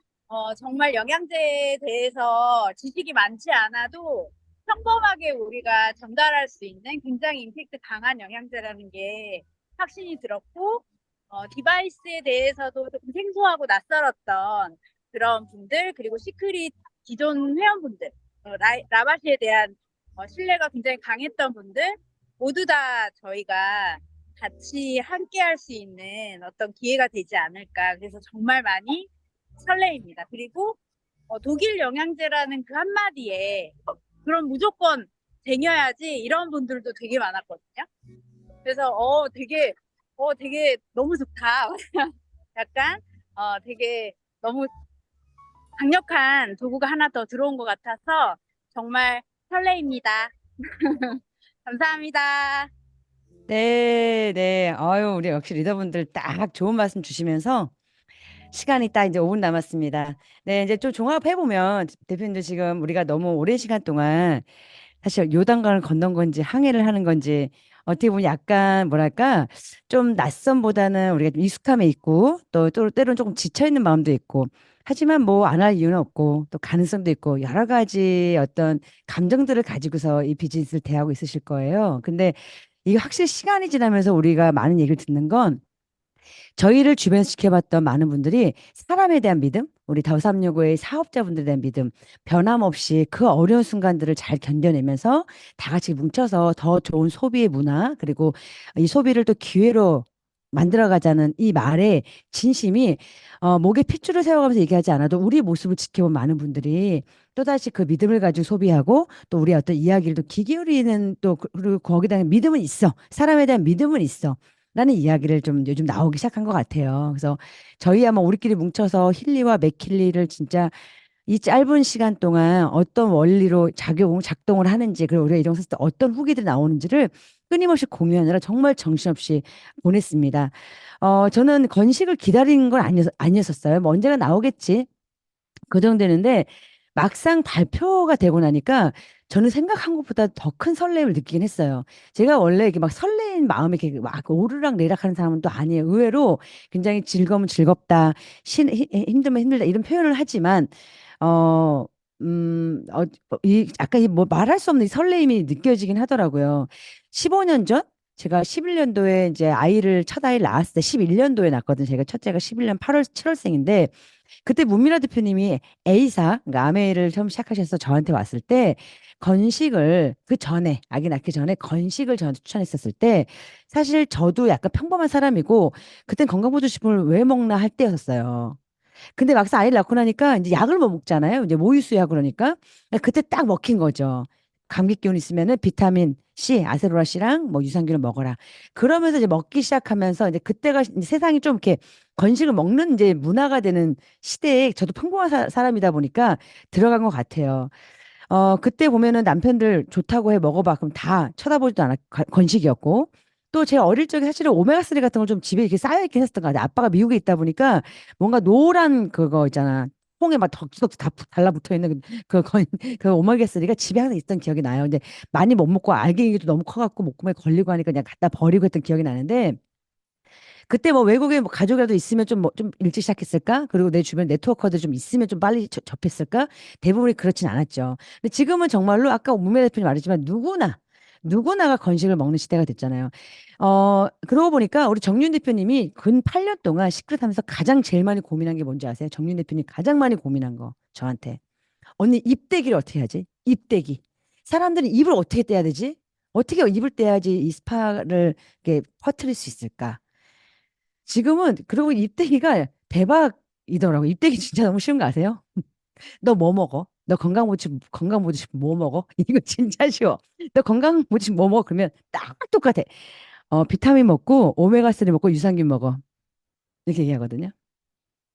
정말 영양제에 대해서 지식이 많지 않아도 평범하게 우리가 전달할 수 있는 굉장히 임팩트 강한 영양제라는 게 확신이 들었고, 디바이스에 대해서도 조금 생소하고 낯설었던 그런 분들, 그리고 시크릿 기존 회원분들, 라바시에 대한 신뢰가 굉장히 강했던 분들, 모두 다 저희가 같이 함께 할 수 있는 어떤 기회가 되지 않을까. 그래서 정말 많이 설레입니다. 그리고 독일 영양제라는 그 한마디에 그럼 무조건 쟁여야지 이런 분들도 되게 많았거든요. 그래서 되게 너무 좋다. 약간 되게 너무 강력한 도구가 하나 더 들어온 것 같아서 정말 설레입니다. 감사합니다. 네, 네. 아유, 우리 역시 리더분들 딱 좋은 말씀 주시면서 시간이 딱 이제 5분 남았습니다. 네, 이제 좀 종합해보면 대표님도 지금 우리가 너무 오랜 시간 동안 사실 요단강을 건넌 건지 항해를 하는 건지 어떻게 보면 약간 뭐랄까 좀 낯선보다는 우리가 좀 익숙함에 있고 또 때로는 조금 지쳐있는 마음도 있고 하지만 뭐 안 할 이유는 없고 또 가능성도 있고 여러 가지 어떤 감정들을 가지고서 이 비즈니스를 대하고 있으실 거예요. 근데 이게 확실히 시간이 지나면서 우리가 많은 얘기를 듣는 건 저희를 주변에서 지켜봤던 많은 분들이 사람에 대한 믿음, 우리 더365의 사업자분들에 대한 믿음, 변함없이 그 어려운 순간들을 잘 견뎌내면서 다 같이 뭉쳐서 더 좋은 소비의 문화, 그리고 이 소비를 또 기회로 만들어가자는 이 말에 진심이 목에 핏줄을 세워가면서 얘기하지 않아도 우리 모습을 지켜본 많은 분들이 또다시 그 믿음을 가지고 소비하고 또 우리의 어떤 이야기를 또 귀 기울이는 또 그리고 거기다 믿음은 있어. 사람에 대한 믿음은 있어. 라는 이야기를 좀 요즘 나오기 시작한 것 같아요. 그래서 저희 아마 우리끼리 뭉쳐서 힐리와 맥힐리를 진짜 이 짧은 시간 동안 어떤 원리로 작동을 하는지, 그리고 우리가 이런 거 했을 때 어떤 후기들이 나오는지를 끊임없이 공유하느라 정말 정신없이 보냈습니다. 저는 건식을 기다리는 건 아니었었어요. 뭐 언제나 나오겠지. 그 정도 되는데 막상 발표가 되고 나니까 저는 생각한 것보다 더 큰 설렘을 느끼긴 했어요. 제가 원래 이렇게 막 설레인 마음에 이렇게 막 오르락 내리락 하는 사람은 또 아니에요. 의외로 굉장히 즐거우면 즐겁다, 힘들면 힘들다 이런 표현을 하지만 어, 약간 뭐 말할 수 없는 이 설레임이 느껴지긴 하더라고요. 15년 전 제가 11년도에 이제 첫 아이를 낳았을 때 11년도에 낳았거든요. 제가 첫째가 11년 8월, 7월생인데 그때 문미라 대표님이 A사, 그러니까 아메이를 처음 시작하셔서 저한테 왔을 때 건식을 그 전에, 아기 낳기 전에 건식을 저한테 추천했었을 때 사실 저도 약간 평범한 사람이고 그땐 건강보조식품을 왜 먹나 할 때였었어요. 근데 막상 아이를 낳고 나니까 이제 약을 못 먹잖아요. 이제 모유수유하고 그러니까 그때 딱 먹힌 거죠. 감기 기운 있으면은 비타민 C, 아세로라 C랑 뭐 유산균을 먹어라. 그러면서 이제 먹기 시작하면서 이제 그때가 이제 세상이 좀 이렇게 건식을 먹는 이제 문화가 되는 시대에 저도 평범한 사람이다 보니까 들어간 것 같아요. 그때 보면은 남편들 좋다고 해 먹어봐. 그럼 다 쳐다보지도 않아. 건식이었고. 또 제 어릴 적에 사실은 오메가3 같은 걸 좀 집에 이렇게 쌓여있긴 했었던 것 같아요. 아빠가 미국에 있다 보니까 뭔가 노란 그거 있잖아. 콩에 막 덕지덕지 다 달라붙어 있는 그 오메가3가 집에 항상 있던 기억이 나요. 근데 많이 못 먹고 알갱이도 너무 커갖고 목구멍에 걸리고 하니까 그냥 갖다 버리고 했던 기억이 나는데 그때 뭐 외국에 뭐 가족이라도 있으면 좀 뭐 좀 일찍 시작했을까? 그리고 내 주변 네트워커들 좀 있으면 좀 빨리 접했을까? 대부분이 그렇진 않았죠. 근데 지금은 정말로 아까 문매 대표님 말했지만 누구나가 건식을 먹는 시대가 됐잖아요. 그러고 보니까 우리 정윤 대표님이 근 8년 동안 시크릿 하면서 가장 제일 많이 고민한 게 뭔지 아세요? 정윤 대표님 가장 많이 고민한 거 저한테. 언니 입대기를 어떻게 하지? 입대기. 사람들은 입을 어떻게 떼야 되지? 어떻게 입을 떼야지 이 스파를 이렇게 퍼뜨릴 수 있을까? 지금은 그리고 입대기가 대박이더라고. 입대기 진짜 너무 쉬운 거 아세요? 너 뭐 먹어? 너 건강보조식 뭐 먹어? 이거 진짜 쉬워. 너 건강보조식 뭐 먹어? 그러면 딱 똑같아. 비타민 먹고 오메가3 먹고 유산균 먹어. 이렇게 얘기하거든요.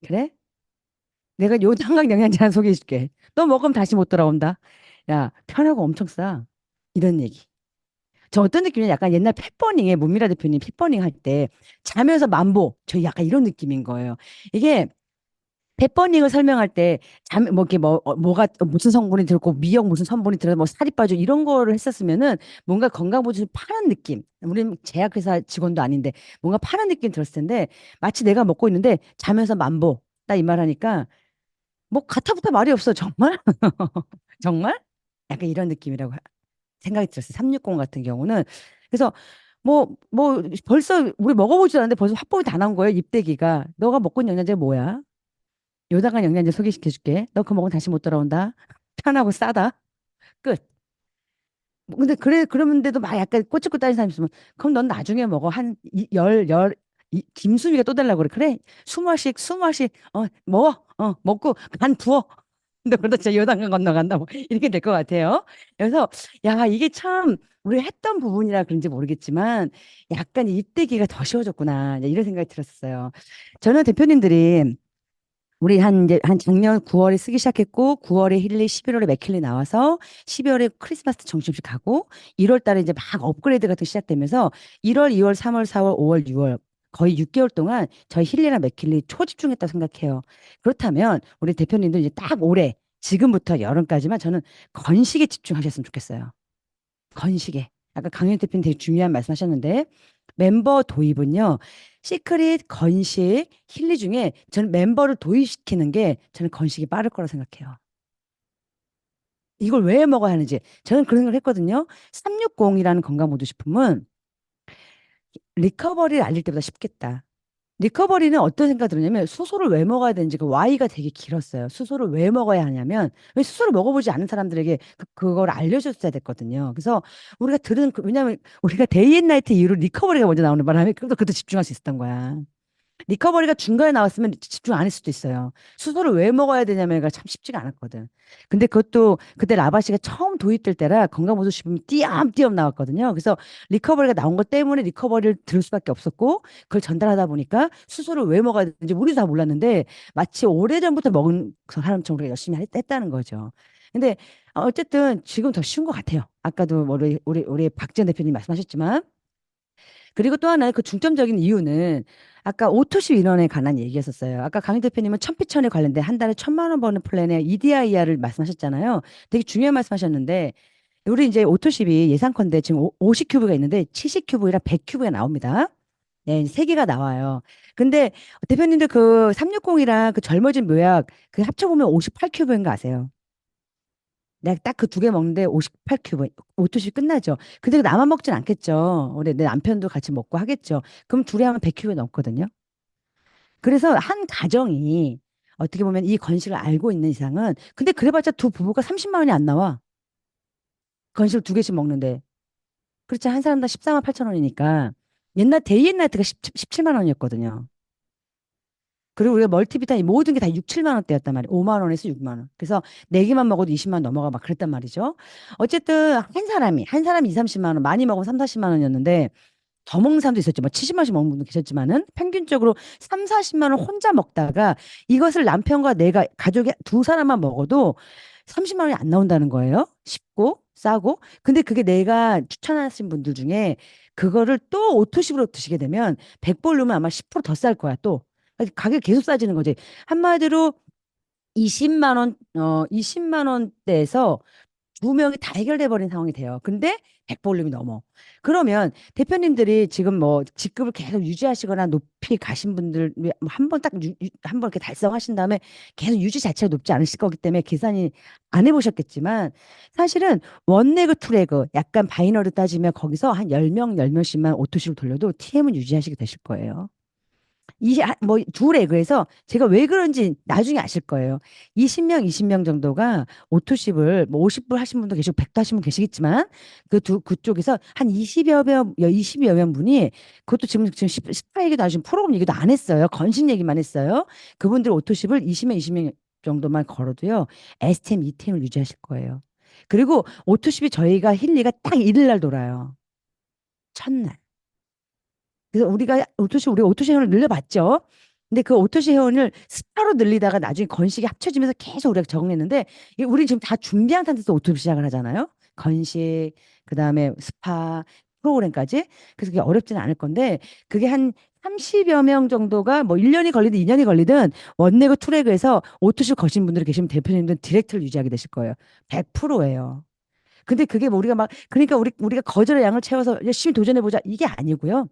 그래? 내가 요당각 영양제 하나 소개해 줄게. 너 먹으면 다시 못 돌아온다. 야, 편하고 엄청 싸. 이런 얘기. 저 어떤 느낌이냐 약간 옛날 펫버닝에 문미라 대표님 펫버닝 할 때 자면서 만보 저 약간 이런 느낌인 거예요. 이게 펫버닝을 설명할 때 잠 뭐 이렇게 뭐가 무슨 성분이 들고 미역 무슨 성분이 들어 뭐 살이 빠져 이런 거를 했었으면은 뭔가 건강보조를 파는 느낌. 우리는 제약회사 직원도 아닌데 뭔가 파는 느낌 들었을 텐데 마치 내가 먹고 있는데 자면서 만보 딱 이 말하니까 뭐 가타부터 말이 없어 정말 정말 약간 이런 느낌이라고 생각이 들었어요. 360 같은 경우는. 그래서 벌써 우리 먹어보지도 않았는데 벌써 화법이 다 나온 거예요. 입대기가. 너가 먹고 있는 영양제 뭐야? 요당한 영양제 소개시켜줄게. 너 그거 먹으면 다시 못 돌아온다. 편하고 싸다. 끝. 근데 그러는데도 막 약간 꼬치고 따진 사람 있으면 그럼 넌 나중에 먹어. 김수미가 또 달라고 그래. 그래. 20알씩 먹고 간 부어. 근데 그러다 진짜 요단강 건너간다 뭐 이렇게 될 것 같아요. 그래서 야 이게 참 우리가 했던 부분이라 그런지 모르겠지만 약간 입대기가 더 쉬워졌구나 이런 생각이 들었어요. 저는 대표님들이 우리 한 작년 9월에 쓰기 시작했고 9월에 힐리 11월에 맥힐리 나와서 12월에 크리스마스 때 정신없이 가고 1월 달에 이제 막 업그레이드 같은 게 시작되면서 1월, 2월, 3월, 4월, 5월, 6월 거의 6개월 동안 저희 힐리랑 맥힐리 초집중했다고 생각해요. 그렇다면 우리 대표님도 이제 딱 올해 지금부터 여름까지만 저는 건식에 집중하셨으면 좋겠어요. 건식에. 아까 강윤 대표님 되게 중요한 말씀하셨는데 멤버 도입은요. 시크릿, 건식, 힐리 중에 저는 멤버를 도입시키는 게 저는 건식이 빠를 거라 생각해요. 이걸 왜 먹어야 하는지 저는 그런 생각을 했거든요. 360이라는 건강보조식품은 리커버리를 알릴 때보다 쉽겠다. 리커버리는 어떤 생각이 들었냐면 수소를 왜 먹어야 되는지 그 Y가 되게 길었어요. 수소를 왜 먹어야 하냐면 왜 수소를 먹어보지 않은 사람들에게 그걸 알려줬어야 됐거든요. 그래서 우리가 왜냐면 우리가 데이 앤 나이트 이후로 리커버리가 먼저 나오는 바람에 그것도 집중할 수 있었던 거야. 리커버리가 중간에 나왔으면 집중 안 했을 수도 있어요. 수소를 왜 먹어야 되냐면가 참 쉽지가 않았거든. 근데 그것도 그때 라바시가 처음 도입될 때라 건강보조식품이 띄엄띄엄 나왔거든요. 그래서 리커버리가 나온 것 때문에 리커버리를 들을 수밖에 없었고 그걸 전달하다 보니까 수소를 왜 먹어야 되는지 우리도 다 몰랐는데 마치 오래전부터 먹은 그 사람처럼 우리가 열심히 했다는 거죠. 근데 어쨌든 지금 더 쉬운 것 같아요. 아까도 뭐 우리 박지원 대표님 말씀하셨지만 그리고 또 하나 그 중점적인 이유는 아까 오토시 인원에 관한 얘기였었어요. 아까 강 대표님은 천피천에 관련된 한 달에 1,000만 원 버는 플랜에 EDIR을 말씀하셨잖아요. 되게 중요한 말씀하셨는데 우리 이제 오토십이 예상컨대 지금 50큐브가 있는데 70큐브이랑 100큐브가 나옵니다. 네, 세 개가 나와요. 근데 대표님들 그 360이랑 그 젊어진 묘약 그 합쳐보면 58큐브인 거 아세요? 내가 딱 그 두 개 먹는데 58큐브, 5투씩 끝나죠. 근데 나만 먹진 않겠죠. 우리 내 남편도 같이 먹고 하겠죠. 그럼 둘이 하면 100큐브 넘거든요. 그래서 한 가정이 어떻게 보면 이 건식을 알고 있는 이상은 근데 그래봤자 두 부부가 30만 원이 안 나와. 건식을 두 개씩 먹는데. 그렇지 한 사람당 14만 8천 원이니까 옛날 데이앤나이트가 17만 원이었거든요. 그리고 우리가 멀티비타민 모든 게 다 6, 7만 원대였단 말이에요. 5만 원에서 6만 원. 그래서 네 개만 먹어도 20만 원 넘어가 막 그랬단 말이죠. 어쨌든 한 사람이 2, 30만 원, 많이 먹으면 3, 40만 원이었는데 더 먹는 사람도 있었죠. 뭐 70만 원씩 먹는 분도 계셨지만은 평균적으로 3, 40만 원 혼자 먹다가 이것을 남편과 내가 가족이 두 사람만 먹어도 30만 원이 안 나온다는 거예요. 쉽고 싸고. 근데 그게 내가 추천하신 분들 중에 그거를 또 오토식으로 드시게 되면 100불 넣으면 아마 10%더 쌀 거야 또. 가격이 계속 싸지는 거지. 한마디로 20만 원대에서 두 명이 다 해결돼 버린 상황이 돼요. 근데 100볼륨이 넘어. 그러면 대표님들이 지금 뭐 직급을 계속 유지하시거나 높이 가신 분들 한 번 딱 한 번 이렇게 달성하신 다음에 계속 유지 자체가 높지 않으실 거기 때문에 계산이 안 해보셨겠지만 사실은 원레그 투레그 약간 바이너리 따지면 거기서 한 10명, 10명씩만 오토식으로 돌려도 TM은 유지하시게 되실 거예요. 두 레그에서 제가 왜 그런지 나중에 아실 거예요. 20명, 20명 정도가 오토십을 뭐 50불 하신 분도 계시고 100도 하신 분 계시겠지만 그쪽에서 한 20여 명 분이 그것도 지금 스파 얘기도 안 하시고 프로그램 얘기도 안 했어요. 건식 얘기만 했어요. 그분들 오토십을 20명, 20명 정도만 걸어도요. STM, ETM을 유지하실 거예요. 그리고 오토십이 저희가 힐리가 딱 1일 날 돌아요. 첫날. 그래서 우리가 오토시 회원을 늘려봤죠. 근데 그 오토시 회원을 스파로 늘리다가 나중에 건식이 합쳐지면서 계속 우리가 적응했는데 우리 지금 다 준비한 상태에서 오토시 시작을 하잖아요. 건식, 그다음에 스파, 프로그램까지. 그래서 그게 어렵지는 않을 건데 그게 한 30여 명 정도가 뭐 1년이 걸리든 2년이 걸리든 원레그 투레그에서 오토시 거신 분들이 계시면 대표님들은 디렉트를 유지하게 되실 거예요. 100%예요. 근데 그게 뭐 우리가 막 그러니까 우리가 거절의 양을 채워서 열심히 도전해 보자 이게 아니고요.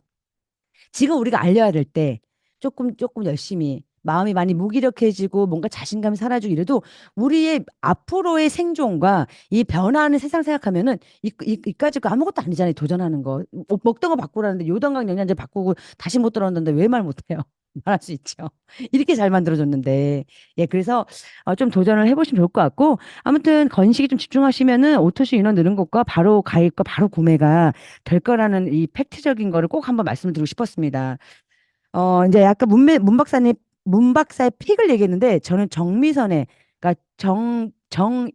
지금 우리가 알려야 될 때 조금 열심히 마음이 많이 무기력해지고 뭔가 자신감이 사라지고 이래도 우리의 앞으로의 생존과 이 변화하는 세상 생각하면은 이까짓 거 아무것도 아니잖아요. 도전하는 거. 먹던 거 바꾸라는데 요단강 영양제 바꾸고 다시 못 들었는데 왜 말 못해요? 말할 수 있죠. 이렇게 잘 만들어줬는데. 예, 그래서 좀 도전을 해보시면 좋을 것 같고 아무튼 건식이 좀 집중하시면은 오토시 인원 느는 것과 바로 가입과 바로 구매가 될 거라는 이 팩트적인 거를 꼭 한번 말씀을 드리고 싶었습니다. 이제 아까 문 박사의 픽을 얘기했는데 저는 정미선의 그러니까 정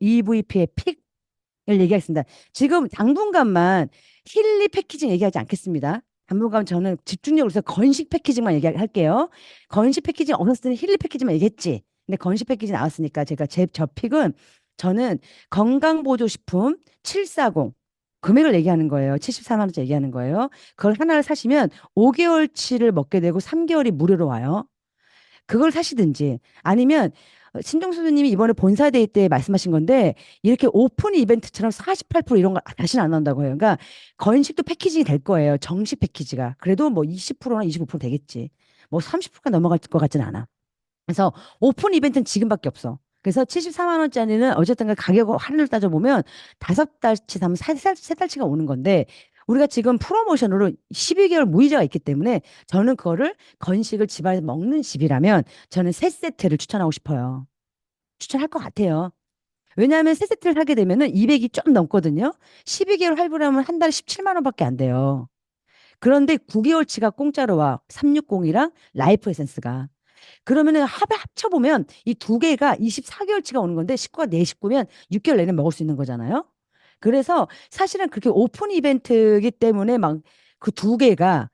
EVP의 픽을 얘기하겠습니다. 지금 당분간만 힐리 패키징 얘기하지 않겠습니다. 당분간 저는 집중력으로 해서 건식 패키징만 얘기할게요. 건식 패키징 없었을 때는 힐리 패키징만 얘기했지. 근데 건식 패키징 나왔으니까 저 픽은 저는 건강보조식품 740 금액을 얘기하는 거예요. 74만 원짜리 얘기하는 거예요. 그걸 하나를 사시면 5개월치를 먹게 되고 3개월이 무료로 와요. 그걸 사시든지 아니면 신종수 님이 이번에 본사데이 때 말씀하신 건데 이렇게 오픈 이벤트처럼 48% 이런 거 다시는 안 나온다고 해요. 그러니까 건식도 패키징이 될 거예요. 정식 패키지가. 그래도 뭐 20%나 25% 되겠지. 뭐 30%가 넘어갈 것 같지는 않아. 그래서 오픈 이벤트는 지금밖에 없어. 그래서 74만 원짜리는 어쨌든 가격 할인을 따져보면 5달치 사면 3달치가 오는 건데 우리가 지금 프로모션으로 12개월 무이자가 있기 때문에 저는 그거를 건식을 집안에서 먹는 집이라면 저는 세 세트를 추천하고 싶어요. 추천할 것 같아요. 왜냐하면 세 세트를 사게 되면은 200이 좀 넘거든요. 12개월 할부라면 한 달에 17만 원밖에 안 돼요. 그런데 9개월치가 공짜로 와. 360이랑 라이프 에센스가. 그러면은 합쳐보면 이 두 개가 24개월치가 오는 건데 식구가 네 식구면 6개월 내내 먹을 수 있는 거잖아요. 그래서 사실은 그렇게 오픈 이벤트이기 때문에 막 그 두 개가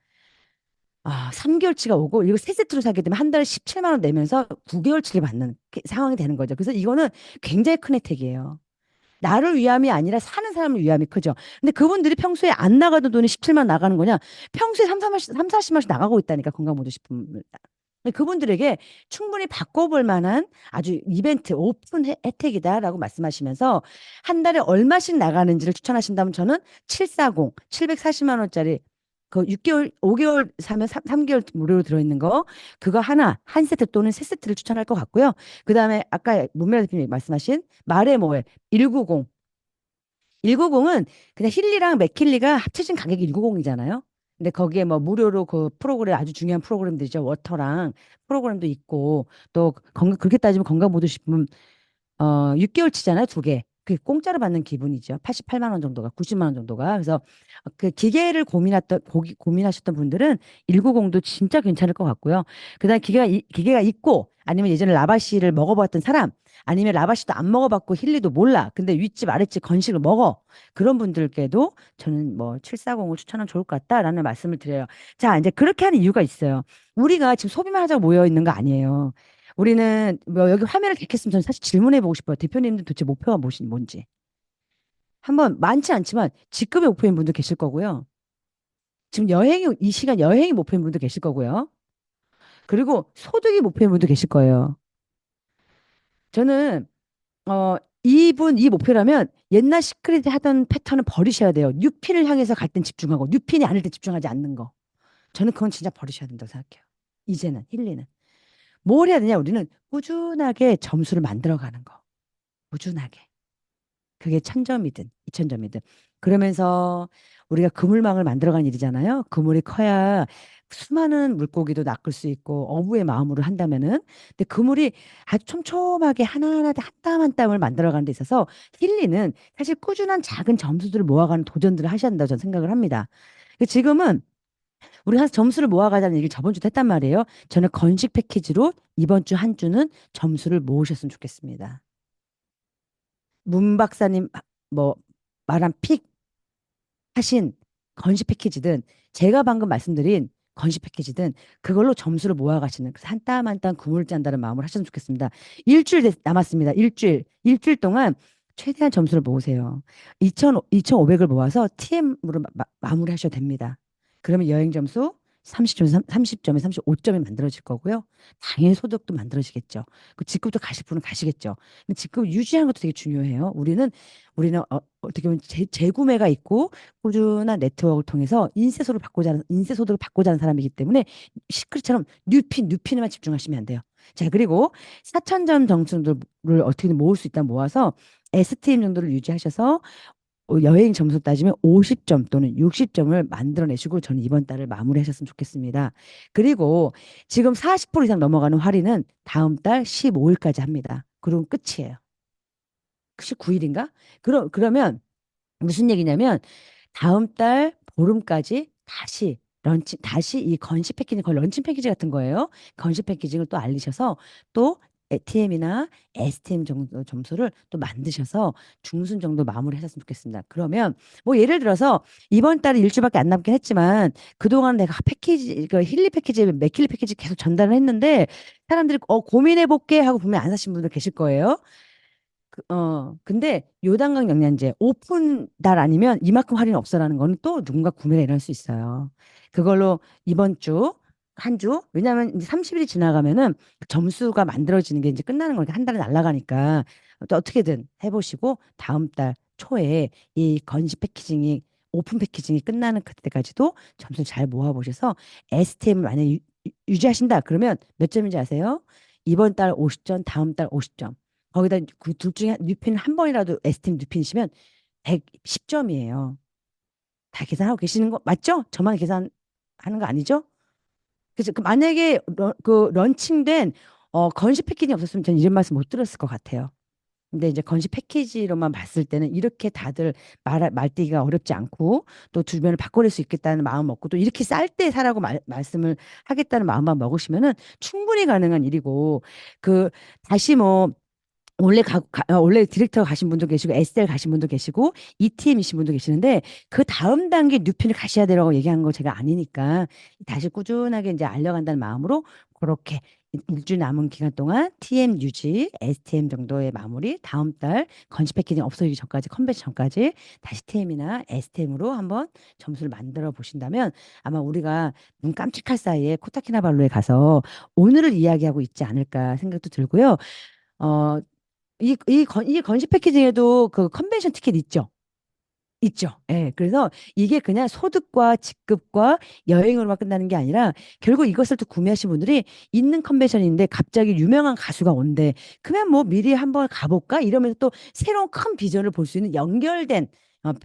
3개월치가 오고 이거 세 세트로 사게 되면 한 달에 17만 원 내면서 9개월치를 받는 상황이 되는 거죠. 그래서 이거는 굉장히 큰 혜택이에요. 나를 위함이 아니라 사는 사람을 위함이 크죠. 근데 그분들이 평소에 안 나가던 돈이 17만 나가는 거냐? 평소에 40만 원씩 나가고 있다니까 건강보조식품을. 그분들에게 충분히 바꿔볼 만한 아주 이벤트 오픈 혜택이다라고 말씀하시면서 한 달에 얼마씩 나가는지를 추천하신다면 저는 740, 740만 원짜리 그 5개월 사면 3개월 무료로 들어있는 거 그거 한 세트 또는 세 세트를 추천할 것 같고요. 그다음에 아까 문미라 대표님 말씀하신 말해 뭐해 190은 그냥 힐리랑 맥힐리가 합쳐진 가격이 190이잖아요. 근데 거기에 뭐 무료로 그 프로그램 아주 중요한 프로그램들이죠. 워터랑 프로그램도 있고 또 그렇게 따지면 건강보조식품 6개월치잖아요, 두 개. 그 공짜로 받는 기분이죠. 88만 원 정도가, 90만 원 정도가. 그래서 그 기계를 고민하셨던 분들은 190도 진짜 괜찮을 것 같고요. 그다음에 기계가 있고 아니면 예전에 라바시를 먹어봤던 사람 아니면 라바시도 안 먹어봤고 힐리도 몰라. 근데 윗집 아랫집 건식을 먹어. 그런 분들께도 저는 뭐 740을 추천하면 좋을 것 같다라는 말씀을 드려요. 자, 이제 그렇게 하는 이유가 있어요. 우리가 지금 소비만 하자고 모여 있는 거 아니에요. 우리는 뭐 여기 화면을 객했으면 저는 사실 질문해 보고 싶어요. 대표님들 도대체 목표가 뭔지. 한번 많지 않지만 직급의 목표인 분도 계실 거고요. 지금 이 시간 여행이 목표인 분도 계실 거고요. 그리고 소득이 목표인 분도 계실 거예요. 저는 이 목표라면 옛날 시크릿 하던 패턴을 버리셔야 돼요. 뉴핀을 향해서 갈 땐 집중하고 뉴핀이 아닐 때 집중하지 않는 거. 저는 그건 진짜 버리셔야 된다고 생각해요. 이제는 힐리는. 뭘 해야 되냐? 우리는 꾸준하게 점수를 만들어가는 거. 꾸준하게. 그게 1000점이든 2000점이든. 그러면서 우리가 그물망을 만들어간 일이잖아요. 그물이 커야 수많은 물고기도 낚을 수 있고 어부의 마음으로 한다면은. 근데 그물이 아주 촘촘하게 하나하나 한 땀 한 땀을 만들어가는 데 있어서 힐리는 사실 꾸준한 작은 점수들을 모아가는 도전들을 하셔야 한다고 저는 생각을 합니다. 지금은 우리 한 점수를 모아가자는 얘기를 저번 주도 했단 말이에요. 저는 건식 패키지로 이번 주 한 주는 점수를 모으셨으면 좋겠습니다. 문 박사님 뭐 말한 픽 하신 건식 패키지든 제가 방금 말씀드린 건식 패키지든 그걸로 점수를 모아가시는 한 땀 한 땀 그물 짠다는 마음으로 하셨으면 좋겠습니다. 일주일 남았습니다. 일주일 동안 최대한 점수를 모으세요. 2,500을 모아서 TM으로 마무리하셔도 됩니다. 그러면 여행 점수 30점에 35점이 만들어질 거고요. 당연히 소득도 만들어지겠죠. 그 직급도 가실 분은 가시겠죠. 근데 직급 유지하는 것도 되게 중요해요. 우리는 어떻게 보면 재구매가 있고 꾸준한 네트워크를 통해서 인쇄소득을 받고자 하는 사람이기 때문에 시크릿처럼 뉴핀에만 집중하시면 안 돼요. 자, 그리고 4,000점 점수를 어떻게든 모을 수 있다 모아서 STM 정도를 유지하셔서 여행 점수 따지면 50점 또는 60점을 만들어내시고 저는 이번 달을 마무리하셨으면 좋겠습니다. 그리고 지금 40% 이상 넘어가는 할인은 다음 달 15일까지 합니다. 그럼 끝이에요. 19일인가? 그러면 무슨 얘기냐면 다음 달 보름까지 다시 이 건식 패키징, 거의 런칭 패키지 같은 거예요. 건식 패키징을 또 알리셔서 또 TM이나 STM 정도 점수를 또 만드셔서 중순 정도 마무리하셨으면 좋겠습니다. 그러면 뭐 예를 들어서 이번 달에 일주밖에 안 남긴 했지만 그동안 내가 그 힐리 패키지, 맥힐리 패키지 계속 전달을 했는데 사람들이 고민해 볼게 하고 보면 안 사신 분들 계실 거예요. 근데 요단강 영양제 오픈 달 아니면 이만큼 할인 없어라는 거는 또 누군가 구매가 일어날 수 있어요. 그걸로 이번 주 한 주, 왜냐하면 이제 30일이 지나가면은 점수가 만들어지는 게 이제 끝나는 거니까 한 달에 날아가니까 또 어떻게든 해보시고 다음 달 초에 이 건식 패키징이 오픈 패키징이 끝나는 그때까지도 점수를 잘 모아보셔서 STM을 만약에 유지하신다 그러면 몇 점인지 아세요? 이번 달 50점, 다음 달 50점. 거기다 그 둘 중에 뉴핀 한 번이라도 STM 뉴핀이시면 110점이에요. 다 계산하고 계시는 거 맞죠? 저만 계산하는 거 아니죠? 그래서 만약에 런칭된 건식 패키징이 없었으면 저는 이런 말씀 못 들었을 것 같아요. 근데 이제 건식 패키지로만 봤을 때는 이렇게 다들 말뛰기가 어렵지 않고 또 주변을 바꿔낼 수 있겠다는 마음 먹고 또 이렇게 쌀 때 사라고 말씀을 하겠다는 마음만 먹으시면은 충분히 가능한 일이고 다시 뭐 원래 디렉터 가신 분도 계시고 SL 가신 분도 계시고 ETM이신 분도 계시는데 그 다음 단계 뉴핀을 가셔야 되라고 얘기한 거 제가 아니니까 다시 꾸준하게 이제 알려간다는 마음으로 그렇게 일주일 남은 기간 동안 TM 유지, STM 정도의 마무리, 다음 달 건식 패키징 없어지기 전까지 컨벤션 전까지 다시 TM이나 STM으로 한번 점수를 만들어 보신다면 아마 우리가 눈 깜찍할 사이에 코타키나발루에 가서 오늘을 이야기하고 있지 않을까 생각도 들고요. 이 건식 패키징에도 그 컨벤션 티켓 있죠? 있죠. 예. 그래서 이게 그냥 소득과 직급과 여행으로만 끝나는 게 아니라 결국 이것을 또 구매하신 분들이 있는 컨벤션인데 갑자기 유명한 가수가 온대. 그러면 뭐 미리 한번 가볼까? 이러면서 또 새로운 큰 비전을 볼 수 있는 연결된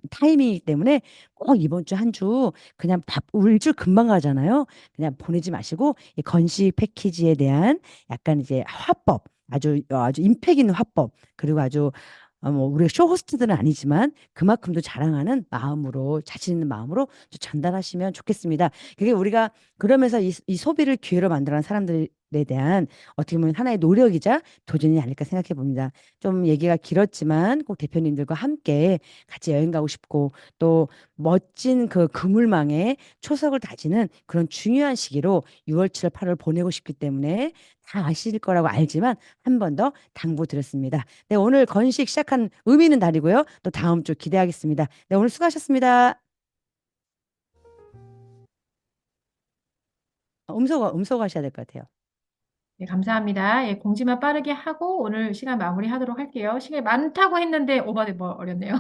타이밍이기 때문에 꼭 이번 주 한 주 그냥 울줄 금방 가잖아요. 그냥 보내지 마시고 이 건식 패키지에 대한 약간 이제 화법, 아주 임팩 있는 화법, 그리고 아주 뭐 우리가 쇼 호스트들은 아니지만 그만큼도 자랑하는 마음으로, 자신 있는 마음으로 좀 전달하시면 좋겠습니다. 그게 우리가 그러면서 이 소비를 기회로 만들어가는 사람들에 대한 어떻게 보면 하나의 노력이자 도전이 아닐까 생각해 봅니다. 좀 얘기가 길었지만 꼭 대표님들과 함께 같이 여행 가고 싶고, 또 멋진 그 그물망에 초석을 다지는 그런 중요한 시기로 6월, 7월, 8월 보내고 싶기 때문에 다 아실 거라고 알지만 한 번 더 당부드렸습니다. 네, 오늘 건식 시작한 의미 있는 날이고요. 또 다음 주 기대하겠습니다. 네, 오늘 수고하셨습니다. 음소 하셔야 될 것 같아요. 네, 감사합니다. 예, 공지만 빠르게 하고 오늘 시간 마무리하도록 할게요. 시간이 많다고 했는데 오버돼 버렸네요.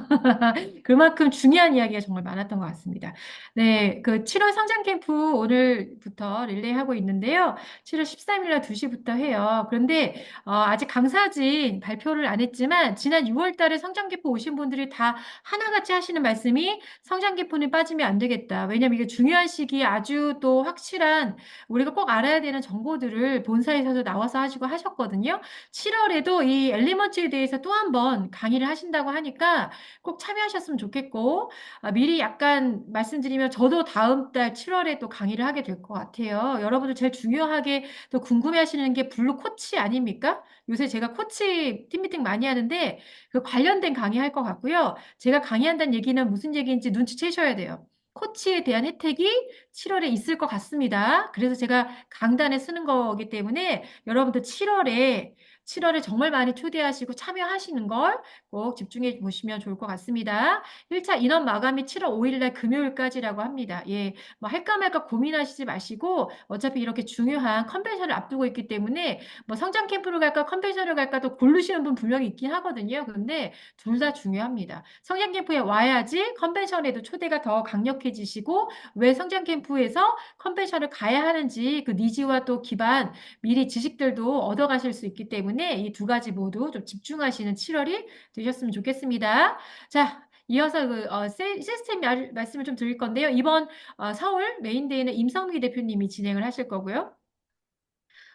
그만큼 중요한 이야기가 정말 많았던 것 같습니다. 네, 그 7월 성장 캠프 오늘부터 릴레이 하고 있는데요. 7월 13일 날 2시부터 해요. 그런데 아직 강사진 발표를 안 했지만 지난 6월 달에 성장 캠프 오신 분들이 다 하나같이 하시는 말씀이 성장 캠프는 빠지면 안 되겠다. 왜냐면 이게 중요한 시기에 아주 또 확실한 우리가 꼭 알아야 되는 정보들을 본사에서도 나와서 하셨거든요. 7월에도 이 엘리먼트에 대해서 또 한 번 강의를 하신다고 하니까 꼭 참여하셨으면 좋겠고, 미리 약간 말씀드리면 저도 다음 달 7월에 또 강의를 하게 될 것 같아요. 여러분들 제일 중요하게 또 궁금해 하시는 게 블루 코치 아닙니까? 요새 제가 코치 팀미팅 많이 하는데 그 관련된 강의 할 것 같고요. 제가 강의한다는 얘기는 무슨 얘기인지 눈치채셔야 돼요. 코치에 대한 혜택이 7월에 있을 것 같습니다. 그래서 제가 강단에 쓰는 거기 때문에 여러분들 7월에 정말 많이 초대하시고 참여하시는 걸 꼭 집중해 보시면 좋을 것 같습니다. 1차 인원 마감이 7월 5일 날 금요일까지라고 합니다. 예, 뭐 할까 말까 고민하시지 마시고 어차피 이렇게 중요한 컨벤션을 앞두고 있기 때문에 뭐 성장 캠프를 갈까 컨벤션을 갈까 또 고르시는 분 분명히 있긴 하거든요. 근데 둘 다 중요합니다. 성장 캠프에 와야지 컨벤션에도 초대가 더 강력해지시고 왜 성장 캠프에서 컨벤션을 가야 하는지 그 니즈와 또 기반 미리 지식들도 얻어가실 수 있기 때문에 이 두 가지 모두 좀 집중하시는 7월이 되셨으면 좋겠습니다. 자, 이어서 시스템 말씀을 좀 드릴 건데요. 이번 서울 메인데이는 임성미 대표님이 진행을 하실 거고요.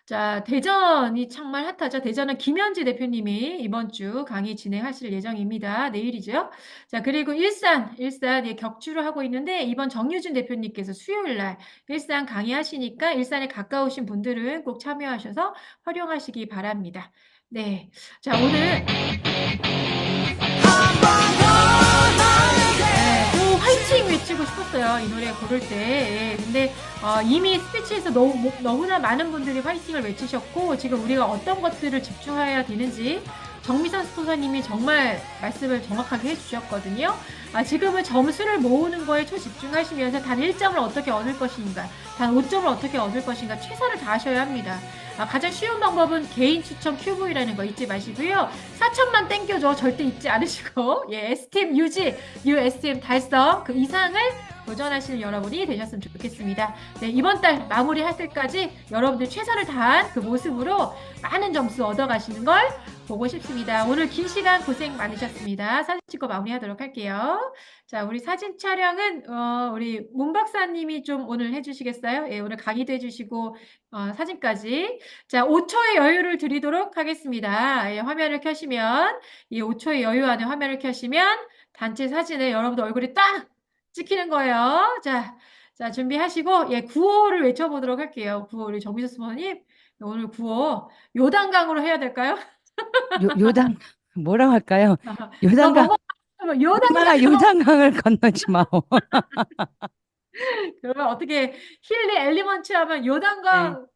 자, 대전이 정말 핫하죠. 대전은 김현지 대표님이 이번 주 강의 진행하실 예정입니다. 내일이죠. 자, 그리고 일산 예, 격주를 하고 있는데 이번 정유진 대표님께서 수요일 날 일산 강의하시니까 일산에 가까우신 분들은 꼭 참여하셔서 활용하시기 바랍니다. 네. 자, 오늘 또 화이팅 외치고 싶었어요. 이 노래 고를 때. 예, 근데 이미 스피치에서 너무나 많은 분들이 화이팅을 외치셨고 지금 우리가 어떤 것들을 집중해야 되는지 정미선 스포서님이 정말 말씀을 정확하게 해주셨거든요. 지금은 점수를 모으는 거에 초집중하시면서 단 1점을 어떻게 얻을 것인가, 단 5점을 어떻게 얻을 것인가 최선을 다하셔야 합니다. 가장 쉬운 방법은 개인 추천 QV라는 거 잊지 마시고요. 4천만 땡겨줘 절대 잊지 않으시고 예, STM 유지, STM 달성 그 이상을 도전하시는 여러분이 되셨으면 좋겠습니다. 네, 이번 달 마무리할 때까지 여러분들 최선을 다한 그 모습으로 많은 점수 얻어가시는 걸 보고 싶습니다. 오늘 긴 시간 고생 많으셨습니다. 사진 찍고 마무리하도록 할게요. 자, 우리 사진 촬영은 우리 문 박사님이 좀 오늘 해주시겠어요? 예, 오늘 강의도 해주시고 사진까지. 자, 5초의 여유를 드리도록 하겠습니다. 예, 화면을 켜시면 이 5초의 여유 안에 화면을 켜시면 단체 사진에 여러분들 얼굴이 딱 찍히는 거예요. 자, 준비하시고 예, 구호를 외쳐보도록 할게요. 구호 우리 정미수 스모님 오늘 구호 요단강으로 해야 될까요? 요단 뭐라고 할까요? 요단강. 요단강을 건너지 마오. 그러면 어떻게 힐리 엘리먼트 하면 요단강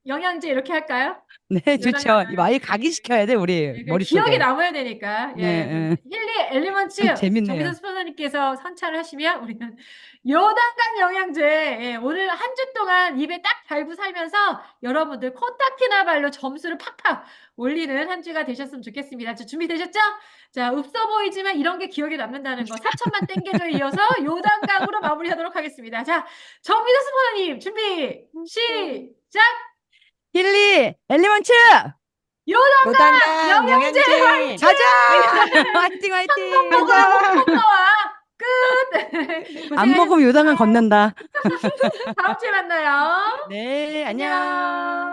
영양제 이렇게 할까요? 네, 좋죠. 많이 각인시켜야 돼, 우리 네, 머릿속에. 기억에 남아야 되니까. 예. 힐리 엘리먼트 재밌네요. 정미선 스포너님께서 선차를 하시면 우리는 요단강 영양제 오늘 한 주 동안 입에 딱 달고 살면서 여러분들 코타키나발로 점수를 팍팍 올리는 한 주가 되셨으면 좋겠습니다. 준비되셨죠? 자, 없어 보이지만 이런 게 기억에 남는다는 거 4천만 땡겨줘 이어서 요단강으로 마무리하도록 하겠습니다. 자, 정미선 스포너님 준비 시작! 힐리 엘리먼트 요단강 영양제 가자! 화이팅! 가자! 안 고생하셨습니다. 먹으면 요단강 건넌다. 다음 주에 만나요. 네, 안녕. 안녕.